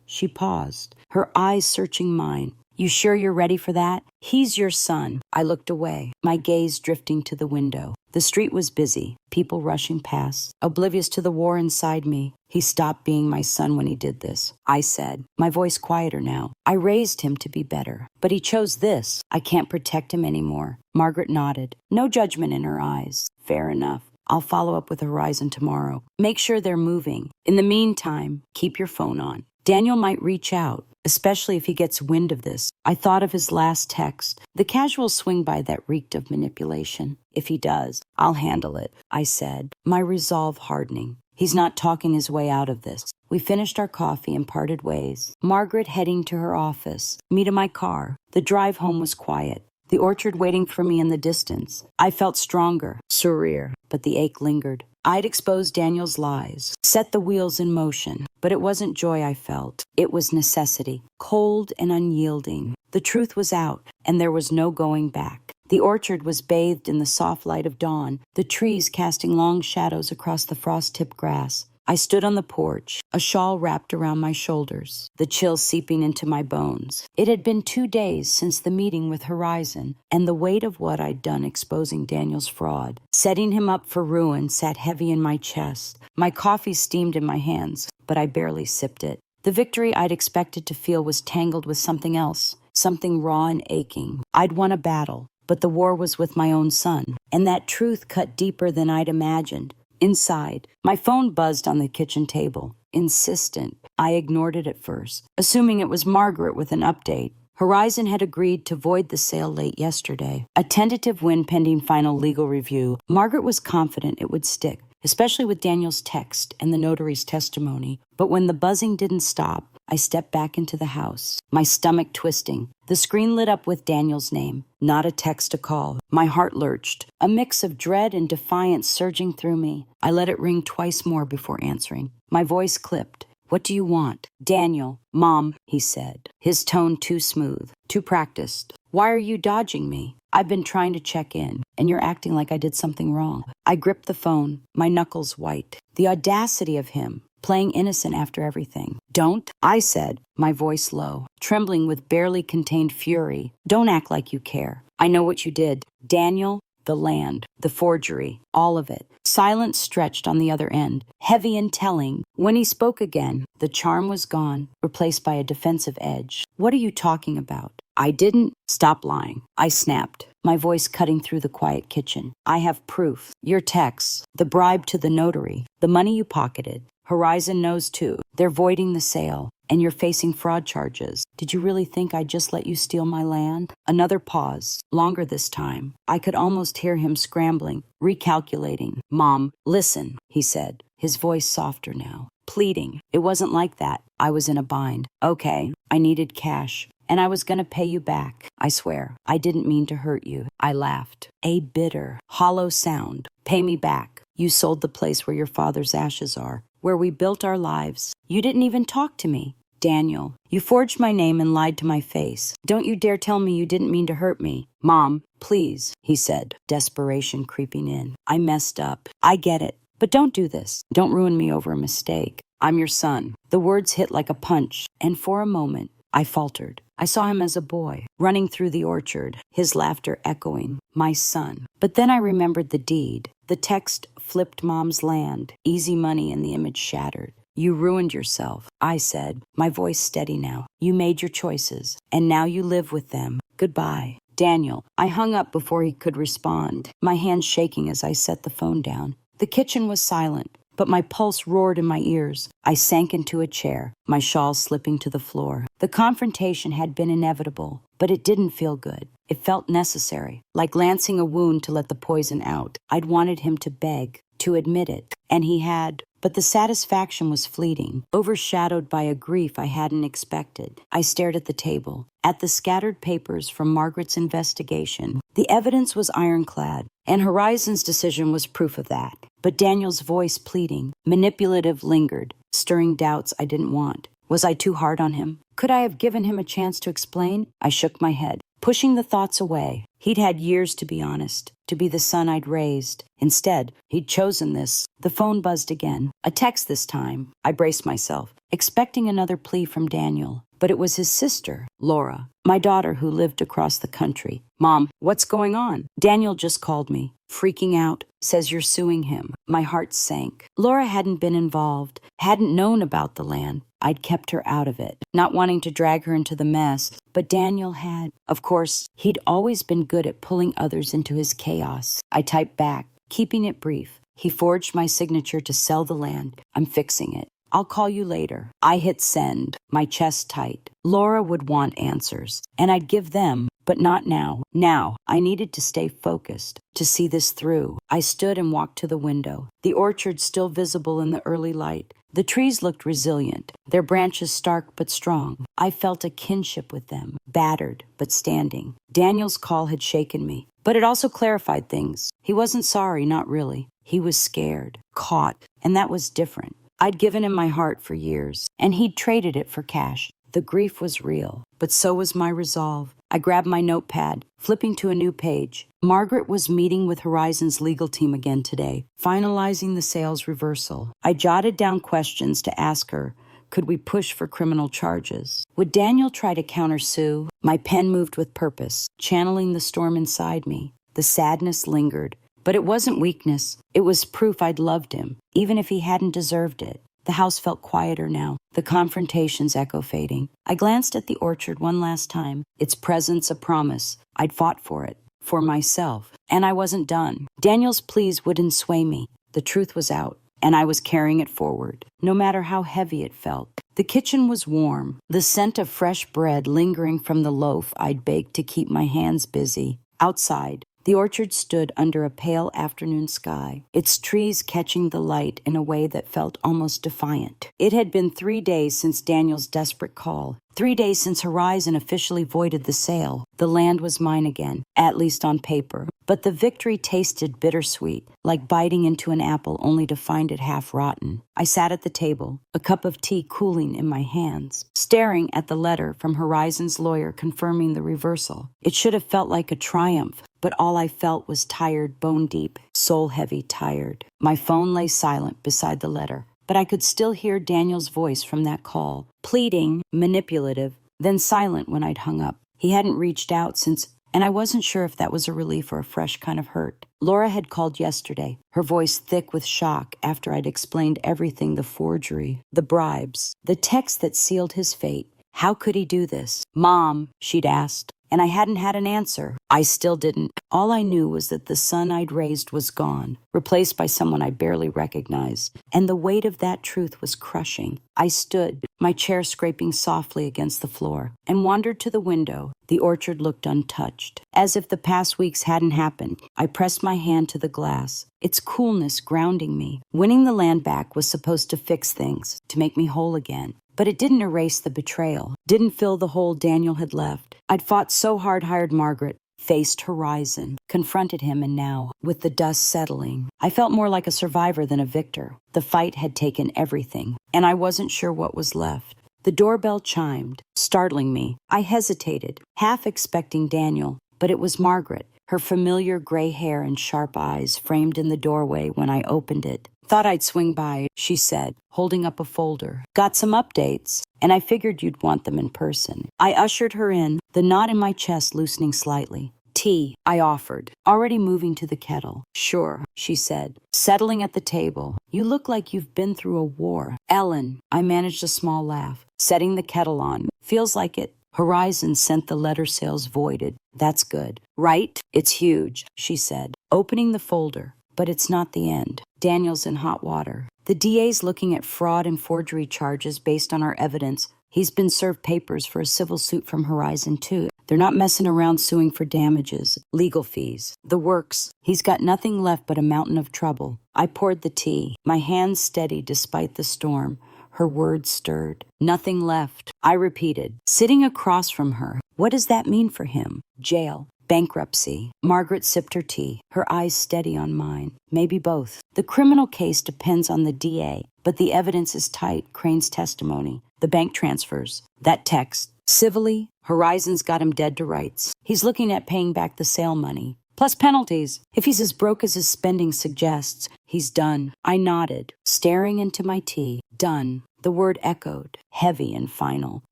Speaker 1: she paused, her eyes searching mine. You sure you're ready for that? He's your son. I looked away, my gaze drifting to the window. The street was busy, people rushing past, oblivious to the war inside me. He stopped being my son when he did this, I said, my voice quieter now. I raised him to be better, but he chose this. I can't protect him anymore. Margaret nodded, no judgment in her eyes. Fair enough. I'll follow up with Horizon tomorrow. Make sure they're moving. In the meantime, keep your phone on. Daniel might reach out, especially if he gets wind of this. I thought of his last text, the casual swing by that reeked of manipulation. If he does, I'll handle it, I said, my resolve hardening. He's not talking his way out of this. We finished our coffee and parted ways. Margaret heading to her office, me to my car. The drive home was quiet, the orchard waiting for me in the distance. I felt stronger, surreal, but the ache lingered. I'd exposed Daniel's lies, set the wheels in motion, but it wasn't joy I felt. It was necessity, cold and unyielding. The truth was out, and there was no going back. The orchard was bathed in the soft light of dawn, the trees casting long shadows across the frost-tipped grass. I stood on the porch, a shawl wrapped around my shoulders, the chill seeping into my bones. It had been 2 days since the meeting with Horizon, and the weight of what I'd done exposing Daniel's fraud, setting him up for ruin, sat heavy in my chest. My coffee steamed in my hands, but I barely sipped it. The victory I'd expected to feel was tangled with something else, something raw and aching. I'd won a battle, but the war was with my own son, and that truth cut deeper than I'd imagined. Inside, my phone buzzed on the kitchen table. Insistent. I ignored it at first, assuming it was Margaret with an update. Horizon had agreed to void the sale late yesterday. A tentative win pending final legal review. Margaret was confident it would stick, especially with Daniel's text and the notary's testimony. But when the buzzing didn't stop, I stepped back into the house, my stomach twisting. The screen lit up with Daniel's name, not a text to call. My heart lurched, a mix of dread and defiance surging through me. I let it ring twice more before answering. My voice clipped. "What do you want?" "Daniel." "Mom," he said, his tone too smooth, too practiced. "Why are you dodging me? I've been trying to check in, and you're acting like I did something wrong." I gripped the phone, my knuckles white. The audacity of him, playing innocent after everything. "Don't," I said, my voice low, trembling with barely contained fury. "Don't act like you care. I know what you did. Daniel, the land, the forgery, all of it." Silence stretched on the other end, heavy and telling. When he spoke again, the charm was gone, replaced by a defensive edge. "What are you talking about?" "I didn't." "Stop lying," I snapped, my voice cutting through the quiet kitchen. "I have proof. Your texts, the bribe to the notary, the money you pocketed. Horizon knows too. They're voiding the sale, and you're facing fraud charges. Did you really think I'd just let you steal my land?" Another pause, longer this time. I could almost hear him scrambling, recalculating. "Mom, listen," he said, his voice softer now, pleading. "It wasn't like that. I was in a bind. Okay, I needed cash, and I was going to pay you back. I swear, I didn't mean to hurt you." I laughed. A bitter, hollow sound. "Pay me back. You sold the place where your father's ashes are, where we built our lives. You didn't even talk to me. Daniel, you forged my name and lied to my face. Don't you dare tell me you didn't mean to hurt me." "Mom, please," he said, desperation creeping in. "I messed up. I get it. But don't do this. Don't ruin me over a mistake. I'm your son." The words hit like a punch, and for a moment, I faltered. I saw him as a boy, running through the orchard, his laughter echoing, "My son." But then I remembered the deed. The text flipped Mom's land, easy money, and the image shattered. "You ruined yourself," I said, my voice steady now. "You made your choices, and now you live with them. Goodbye." "Daniel." I hung up before he could respond, my hands shaking as I set the phone down. The kitchen was silent, but my pulse roared in my ears. I sank into a chair, my shawl slipping to the floor. The confrontation had been inevitable, but it didn't feel good. It felt necessary, like lancing a wound to let the poison out. I'd wanted him to beg, to admit it, and he had. But the satisfaction was fleeting, overshadowed by a grief I hadn't expected. I stared at the table, at the scattered papers from Margaret's investigation. The evidence was ironclad, and Horizon's decision was proof of that. But Daniel's voice, pleading, manipulative, lingered, stirring doubts I didn't want. Was I too hard on him? Could I have given him a chance to explain? I shook my head, pushing the thoughts away. He'd had years to be honest, to be the son I'd raised. Instead, he'd chosen this. The phone buzzed again. A text this time. I braced myself, expecting another plea from Daniel. But it was his sister, Laura, my daughter who lived across the country. "Mom, what's going on?" "Daniel just called me, freaking out, says you're suing him." My heart sank. Laura hadn't been involved, hadn't known about the land. I'd kept her out of it, not wanting to drag her into the mess. But Daniel had. Of course, he'd always been good at pulling others into his chaos. I typed back, keeping it brief. "He forged my signature to sell the land. I'm fixing it. I'll call you later." I hit send, my chest tight. Laura would want answers, and I'd give them, but not now. Now, I needed to stay focused, to see this through. I stood and walked to the window, the orchard still visible in the early light. The trees looked resilient, their branches stark but strong. I felt a kinship with them, battered but standing. Daniel's call had shaken me, but it also clarified things. He wasn't sorry, not really. He was scared, caught, and that was different. I'd given him my heart for years, and he'd traded it for cash. The grief was real, but so was my resolve. I grabbed my notepad, flipping to a new page. Margaret was meeting with Horizon's legal team again today, finalizing the sales reversal. I jotted down questions to ask her. Could we push for criminal charges? Would Daniel try to countersue? My pen moved with purpose, channeling the storm inside me. The sadness lingered. But it wasn't weakness. It was proof I'd loved him, even if he hadn't deserved it. The house felt quieter now, the confrontations echo fading. I glanced at the orchard one last time, its presence a promise. I'd fought for it, for myself, and I wasn't done. Daniel's pleas wouldn't sway me. The truth was out, and I was carrying it forward, no matter how heavy it felt. The kitchen was warm, the scent of fresh bread lingering from the loaf I'd baked to keep my hands busy. Outside, The orchard stood under a pale afternoon sky, its trees catching the light in a way that felt almost defiant. It had been 3 days since Daniel's desperate call. 3 days since Horizon officially voided the sale. The land was mine again, at least on paper. But the victory tasted bittersweet, like biting into an apple only to find it half rotten. I sat at the table, a cup of tea cooling in my hands, staring at the letter from Horizon's lawyer confirming the reversal. It should have felt like a triumph, but all I felt was tired, bone-deep, soul-heavy tired. My phone lay silent beside the letter, but I could still hear Daniel's voice from that call, pleading, manipulative, then silent when I'd hung up. He hadn't reached out since, and I wasn't sure if that was a relief or a fresh kind of hurt. Laura had called yesterday, her voice thick with shock after I'd explained everything, the forgery, the bribes, the text that sealed his fate. How could he do this? Mom, she'd asked, and I hadn't had an answer. I still didn't. All I knew was that the son I'd raised was gone, replaced by someone I barely recognized, and the weight of that truth was crushing. I stood, my chair scraping softly against the floor, and wandered to the window. The orchard looked untouched. As if the past weeks hadn't happened, I pressed my hand to the glass, its coolness grounding me. Winning the land back was supposed to fix things, to make me whole again. But it didn't erase the betrayal, didn't fill the hole Daniel had left. I'd fought so hard, hired Margaret, faced Horizon, confronted him, and now, with the dust settling, I felt more like a survivor than a victor. The fight had taken everything, and I wasn't sure what was left. The doorbell chimed, startling me. I hesitated, half expecting Daniel, but it was Margaret, her familiar gray hair and sharp eyes framed in the doorway when I opened it. Thought I'd swing by, she said, holding up a folder. Got some updates, and I figured you'd want them in person. I ushered her in, the knot in my chest loosening slightly. Tea, I offered, already moving to the kettle. Sure, she said, settling at the table. You look like you've been through a war. Ellen, I managed a small laugh, setting the kettle on. Feels like it. Horizon sent the letter sales voided. That's good. Right? It's huge, she said, opening the folder. But it's not the end. Daniel's in hot water. The DA's looking at fraud and forgery charges based on our evidence. He's been served papers for a civil suit from Horizon, too. They're not messing around suing for damages, legal fees, the works. He's got nothing left but a mountain of trouble. I poured the tea, my hands steady despite the storm. Her words stirred. Nothing left. I repeated, sitting across from her. What does that mean for him? Jail. Bankruptcy. Margaret sipped her tea, her eyes steady on mine. Maybe both. The criminal case depends on the DA, but the evidence is tight. Crane's testimony, the bank transfers, that text. Civilly, Horizon's got him dead to rights. He's looking at paying back the sale money, plus penalties. If he's as broke as his spending suggests, he's done. I nodded, staring into my tea. Done. The word echoed, heavy and final.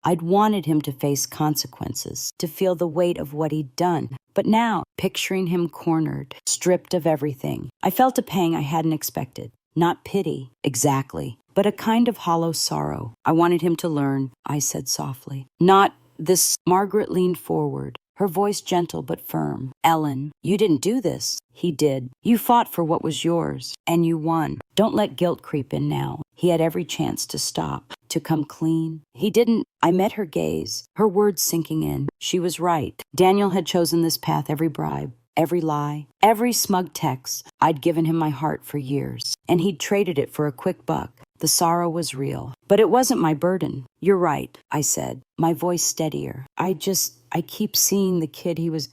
Speaker 1: I'd wanted him to face consequences, to feel the weight of what he'd done. But now, picturing him cornered, stripped of everything, I felt a pang I hadn't expected. Not pity, exactly, but a kind of hollow sorrow. I wanted him to learn, I said softly. Not this. Margaret leaned forward, her voice gentle but firm. Ellen, you didn't do this. He did. You fought for what was yours, and you won. Don't let guilt creep in now. He had every chance to stop, to come clean. He didn't. I met her gaze, her words sinking in. She was right. Daniel had chosen this path. Every bribe, every lie, every smug text. I'd given him my heart for years, and he'd traded it for a quick buck. The sorrow was real, but it wasn't my burden. You're right, I said, my voice steadier. I keep seeing the kid he was.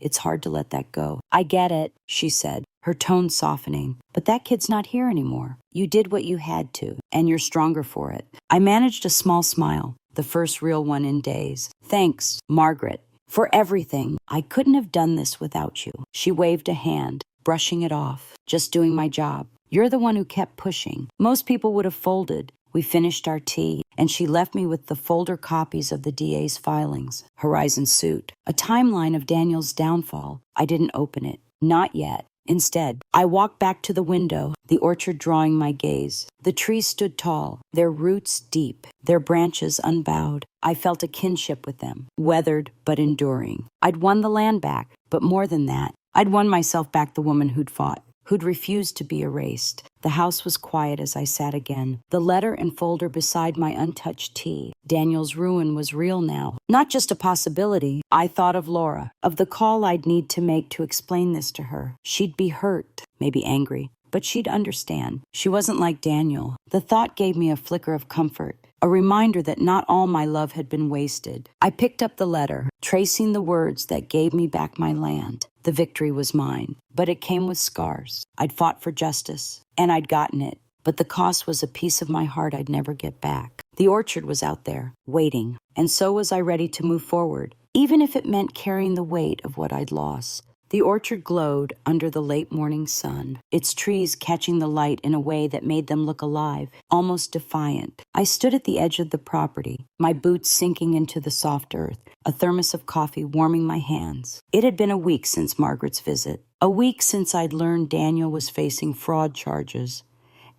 Speaker 1: It's hard to let that go. I get it, she said, her tone softening. But that kid's not here anymore. You did what you had to, and you're stronger for it. I managed a small smile, the first real one in days. Thanks, Margaret, for everything. I couldn't have done this without you. She waved a hand, brushing it off. Just doing my job. You're the one who kept pushing. Most people would have folded. We finished our tea, and she left me with the folder copies of the DA's filings, Horizon's suit, a timeline of Daniel's downfall. I didn't open it. Not yet. Instead, I walked back to the window, the orchard drawing my gaze. The trees stood tall, their roots deep, their branches unbowed. I felt a kinship with them, weathered but enduring. I'd won the land back, but more than that, I'd won myself back, the woman who'd fought, who'd refused to be erased. The house was quiet as I sat again, the letter and folder beside my untouched tea. Daniel's ruin was real now, not just a possibility. I thought of Laura, of the call I'd need to make to explain this to her. She'd be hurt, maybe angry, but she'd understand. She wasn't like Daniel. The thought gave me a flicker of comfort, a reminder that not all my love had been wasted. I picked up the letter, tracing the words that gave me back my land. The victory was mine, but it came with scars. I'd fought for justice, and I'd gotten it, but the cost was a piece of my heart I'd never get back. The orchard was out there, waiting, and so was I ready to move forward, even if it meant carrying the weight of what I'd lost. The orchard glowed under the late morning sun, its trees catching the light in a way that made them look alive, almost defiant. I stood at the edge of the property, my boots sinking into the soft earth, a thermos of coffee warming my hands. It had been a week since Margaret's visit, a week since I'd learned Daniel was facing fraud charges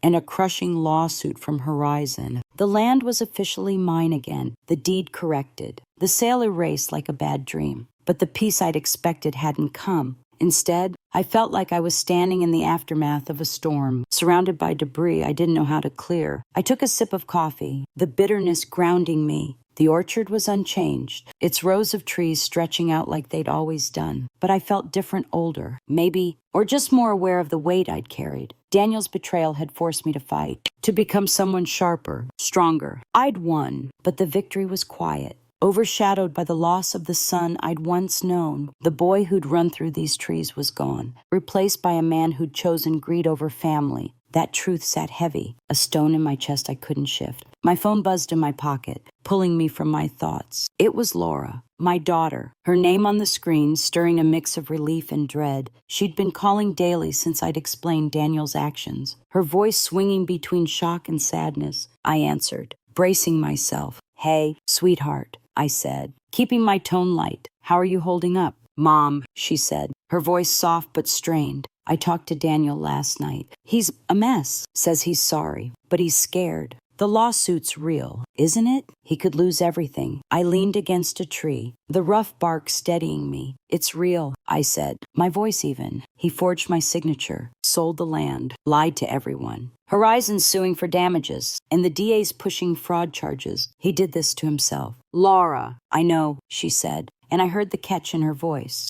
Speaker 1: and a crushing lawsuit from Horizon. The land was officially mine again, the deed corrected, the sale erased like a bad dream. But the peace I'd expected hadn't come. Instead, I felt like I was standing in the aftermath of a storm, surrounded by debris I didn't know how to clear. I took a sip of coffee, the bitterness grounding me. The orchard was unchanged, its rows of trees stretching out like they'd always done. But I felt different, older, maybe, or just more aware of the weight I'd carried. Daniel's betrayal had forced me to fight, to become someone sharper, stronger. I'd won, but the victory was quiet, overshadowed by the loss of the son I'd once known. The boy who'd run through these trees was gone, replaced by a man who'd chosen greed over family. That truth sat heavy, a stone in my chest I couldn't shift. My phone buzzed in my pocket, pulling me from my thoughts. It was Laura, my daughter, her name on the screen stirring a mix of relief and dread. She'd been calling daily since I'd explained Daniel's actions, her voice swinging between shock and sadness. I answered, bracing myself. "Hey, sweetheart," I said, keeping my tone light. "How are you holding up?" "Mom," she said, her voice soft but strained. "I talked to Daniel last night. He's a mess, says he's sorry, but he's scared. The lawsuit's real, isn't it? He could lose everything." I leaned against a tree, the rough bark steadying me. "It's real," I said, my voice even. "He forged my signature, sold the land, lied to everyone. Horizon's suing for damages, and the DA's pushing fraud charges. He did this to himself." "Laura." "I know," she said, and I heard the catch in her voice.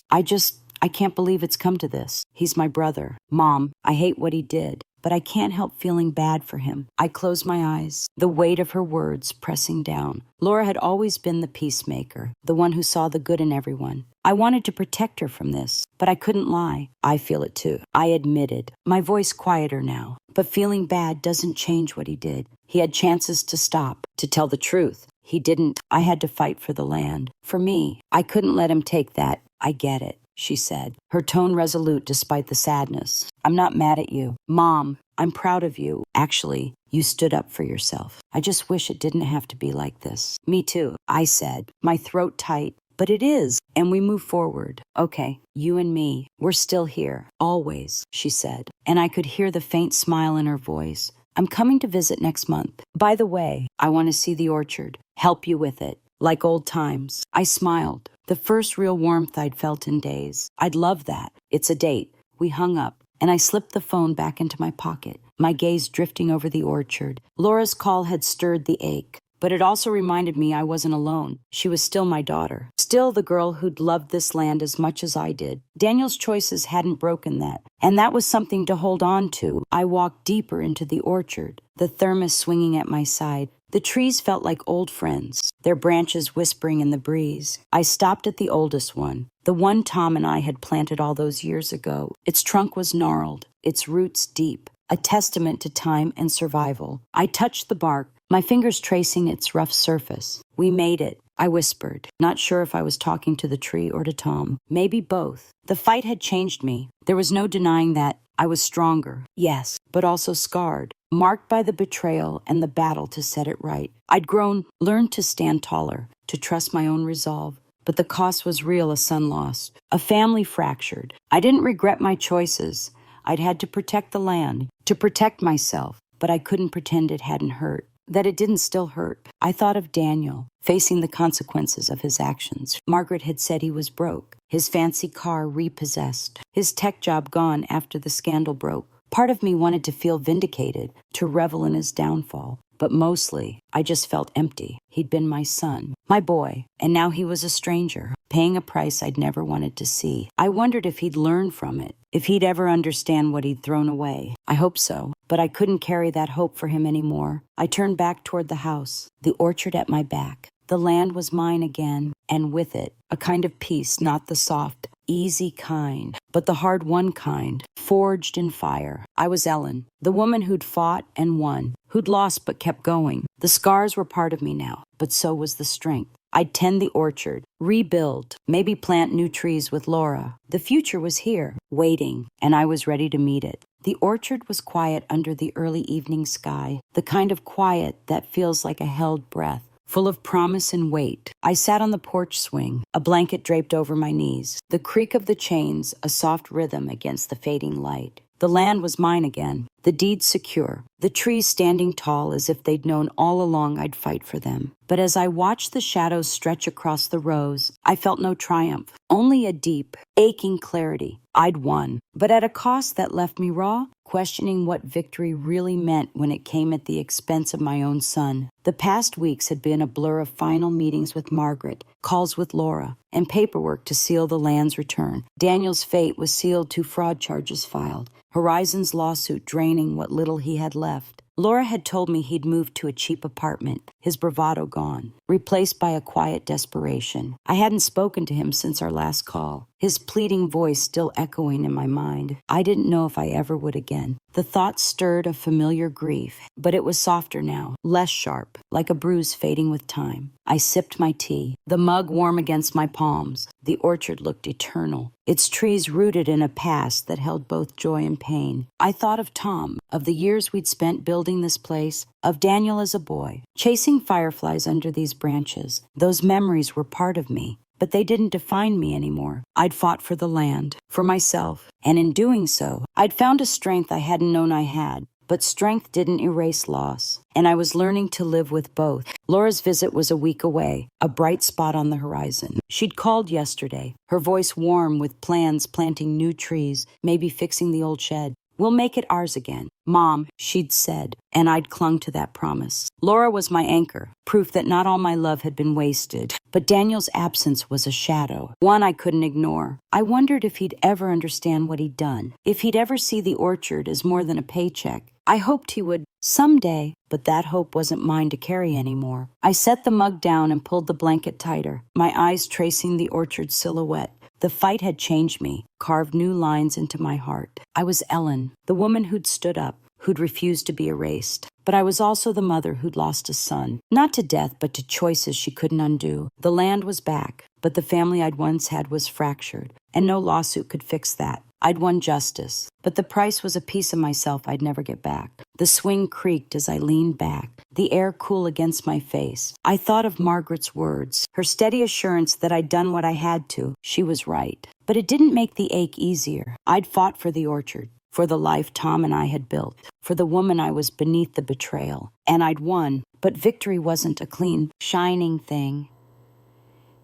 Speaker 1: I can't believe it's come to this. He's my brother." "Mom, I hate what he did, but I can't help feeling bad for him." I closed my eyes, the weight of her words pressing down. Laura had always been the peacemaker, the one who saw the good in everyone. I wanted to protect her from this, but I couldn't lie. "I feel it too," I admitted, my voice quieter now. "But feeling bad doesn't change what he did. He had chances to stop, to tell the truth. He didn't. I had to fight for the land. For me, I couldn't let him take that." "I get it," she said, her tone resolute despite the sadness. "I'm not mad at you. Mom, I'm proud of you. Actually, you stood up for yourself. I just wish it didn't have to be like this." "Me too," I said, my throat tight. "But it is, and we move forward." "Okay, you and me, we're still here, always," she said, and I could hear the faint smile in her voice. "I'm coming to visit next month. By the way, I want to see the orchard, help you with it, like old times." I smiled, the first real warmth I'd felt in days. "I'd love that. It's a date." We hung up, and I slipped the phone back into my pocket, my gaze drifting over the orchard. Laura's call had stirred the ache, but it also reminded me I wasn't alone. She was still my daughter, still the girl who'd loved this land as much as I did. Daniel's choices hadn't broken that, and that was something to hold on to. I walked deeper into the orchard, the thermos swinging at my side. The trees felt like old friends, their branches whispering in the breeze. I stopped at the oldest one, the one Tom and I had planted all those years ago. Its trunk was gnarled, its roots deep, a testament to time and survival. I touched the bark, my fingers tracing its rough surface. "We made it," I whispered, not sure if I was talking to the tree or to Tom. Maybe both. The fight had changed me. There was no denying that. I was stronger, yes, but also scarred, marked by the betrayal and the battle to set it right. I'd grown, learned to stand taller, to trust my own resolve. But the cost was real, a son lost, a family fractured. I didn't regret my choices. I'd had to protect the land, to protect myself, but I couldn't pretend it hadn't hurt, that it didn't still hurt. I thought of Daniel, facing the consequences of his actions. Margaret had said he was broke, his fancy car repossessed, his tech job gone after the scandal broke. Part of me wanted to feel vindicated, to revel in his downfall. But mostly, I just felt empty. He'd been my son, my boy, and now he was a stranger, paying a price I'd never wanted to see. I wondered if he'd learn from it, if he'd ever understand what he'd thrown away. I hope so, but I couldn't carry that hope for him anymore. I turned back toward the house, the orchard at my back. The land was mine again, and with it, a kind of peace, not the soft, easy kind, but the hard-won kind, forged in fire. I was Ellen, the woman who'd fought and won, who'd lost but kept going. The scars were part of me now, but so was the strength. I'd tend the orchard, rebuild, maybe plant new trees with Laura. The future was here, waiting, and I was ready to meet it. The orchard was quiet under the early evening sky, the kind of quiet that feels like a held breath, full of promise and weight. I sat on the porch swing, a blanket draped over my knees, the creak of the chains a soft rhythm against the fading light. The land was mine again, the deed secure, the trees standing tall as if they'd known all along I'd fight for them. But as I watched the shadows stretch across the rows, I felt no triumph, only a deep, aching clarity. I'd won, but at a cost that left me raw, questioning what victory really meant when it came at the expense of my own son. The past weeks had been a blur of final meetings with Margaret, calls with Laura, and paperwork to seal the land's return. Daniel's fate was sealed, 2 fraud charges filed. Horizon's lawsuit draining what little he had left. Laura had told me he'd moved to a cheap apartment, his bravado gone, replaced by a quiet desperation. I hadn't spoken to him since our last call, his pleading voice still echoing in my mind. I didn't know if I ever would again. The thought stirred a familiar grief, but it was softer now, less sharp, like a bruise fading with time. I sipped my tea, the mug warm against my palms. The orchard looked eternal, its trees rooted in a past that held both joy and pain. I thought of Tom, of the years we'd spent building this place, of Daniel as a boy, chasing fireflies under these branches. Those memories were part of me, but they didn't define me anymore. I'd fought for the land, for myself, and in doing so, I'd found a strength I hadn't known I had. But strength didn't erase loss, and I was learning to live with both. Laura's visit was a week away, a bright spot on the horizon. She'd called yesterday, her voice warm with plans planting new trees, maybe fixing the old shed. "We'll make it ours again, Mom," she'd said, and I'd clung to that promise. Laura was my anchor, proof that not all my love had been wasted. But Daniel's absence was a shadow, one I couldn't ignore. I wondered if he'd ever understand what he'd done, if he'd ever see the orchard as more than a paycheck. I hoped he would someday, but that hope wasn't mine to carry anymore. I set the mug down and pulled the blanket tighter, my eyes tracing the orchard silhouette. The fight had changed me, carved new lines into my heart. I was Ellen, the woman who'd stood up, who'd refused to be erased. But I was also the mother who'd lost a son, not to death, but to choices she couldn't undo. The land was back, but the family I'd once had was fractured, and no lawsuit could fix that. I'd won justice, but the price was a piece of myself I'd never get back. The swing creaked as I leaned back, the air cool against my face. I thought of Margaret's words, her steady assurance that I'd done what I had to. She was right. But it didn't make the ache easier. I'd fought for the orchard, for the life Tom and I had built, for the woman I was beneath the betrayal. And I'd won, but victory wasn't a clean, shining thing.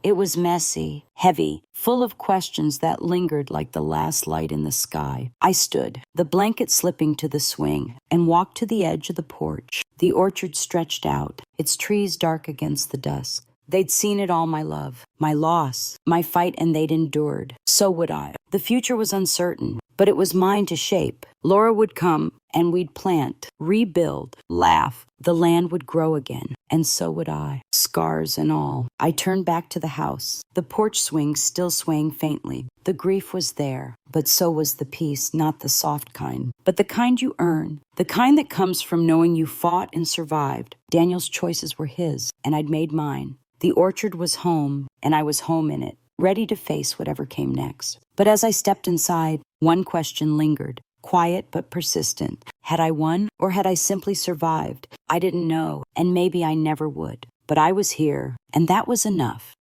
Speaker 1: It was messy, heavy, full of questions that lingered like the last light in the sky. I stood, the blanket slipping to the swing, and walked to the edge of the porch. The orchard stretched out, its trees dark against the dusk. They'd seen it all, my love, my loss, my fight, and they'd endured. So would I. The future was uncertain, but it was mine to shape. Laura would come, and we'd plant, rebuild, laugh. The land would grow again, and so would I, scars and all. I turned back to the house, the porch swing still swaying faintly. The grief was there, but so was the peace, not the soft kind, but the kind you earn, the kind that comes from knowing you fought and survived. Daniel's choices were his, and I'd made mine. The orchard was home, and I was home in it, ready to face whatever came next. But as I stepped inside, one question lingered, quiet but persistent. Had I won, or had I simply survived? I didn't know, and maybe I never would. But I was here, and that was enough.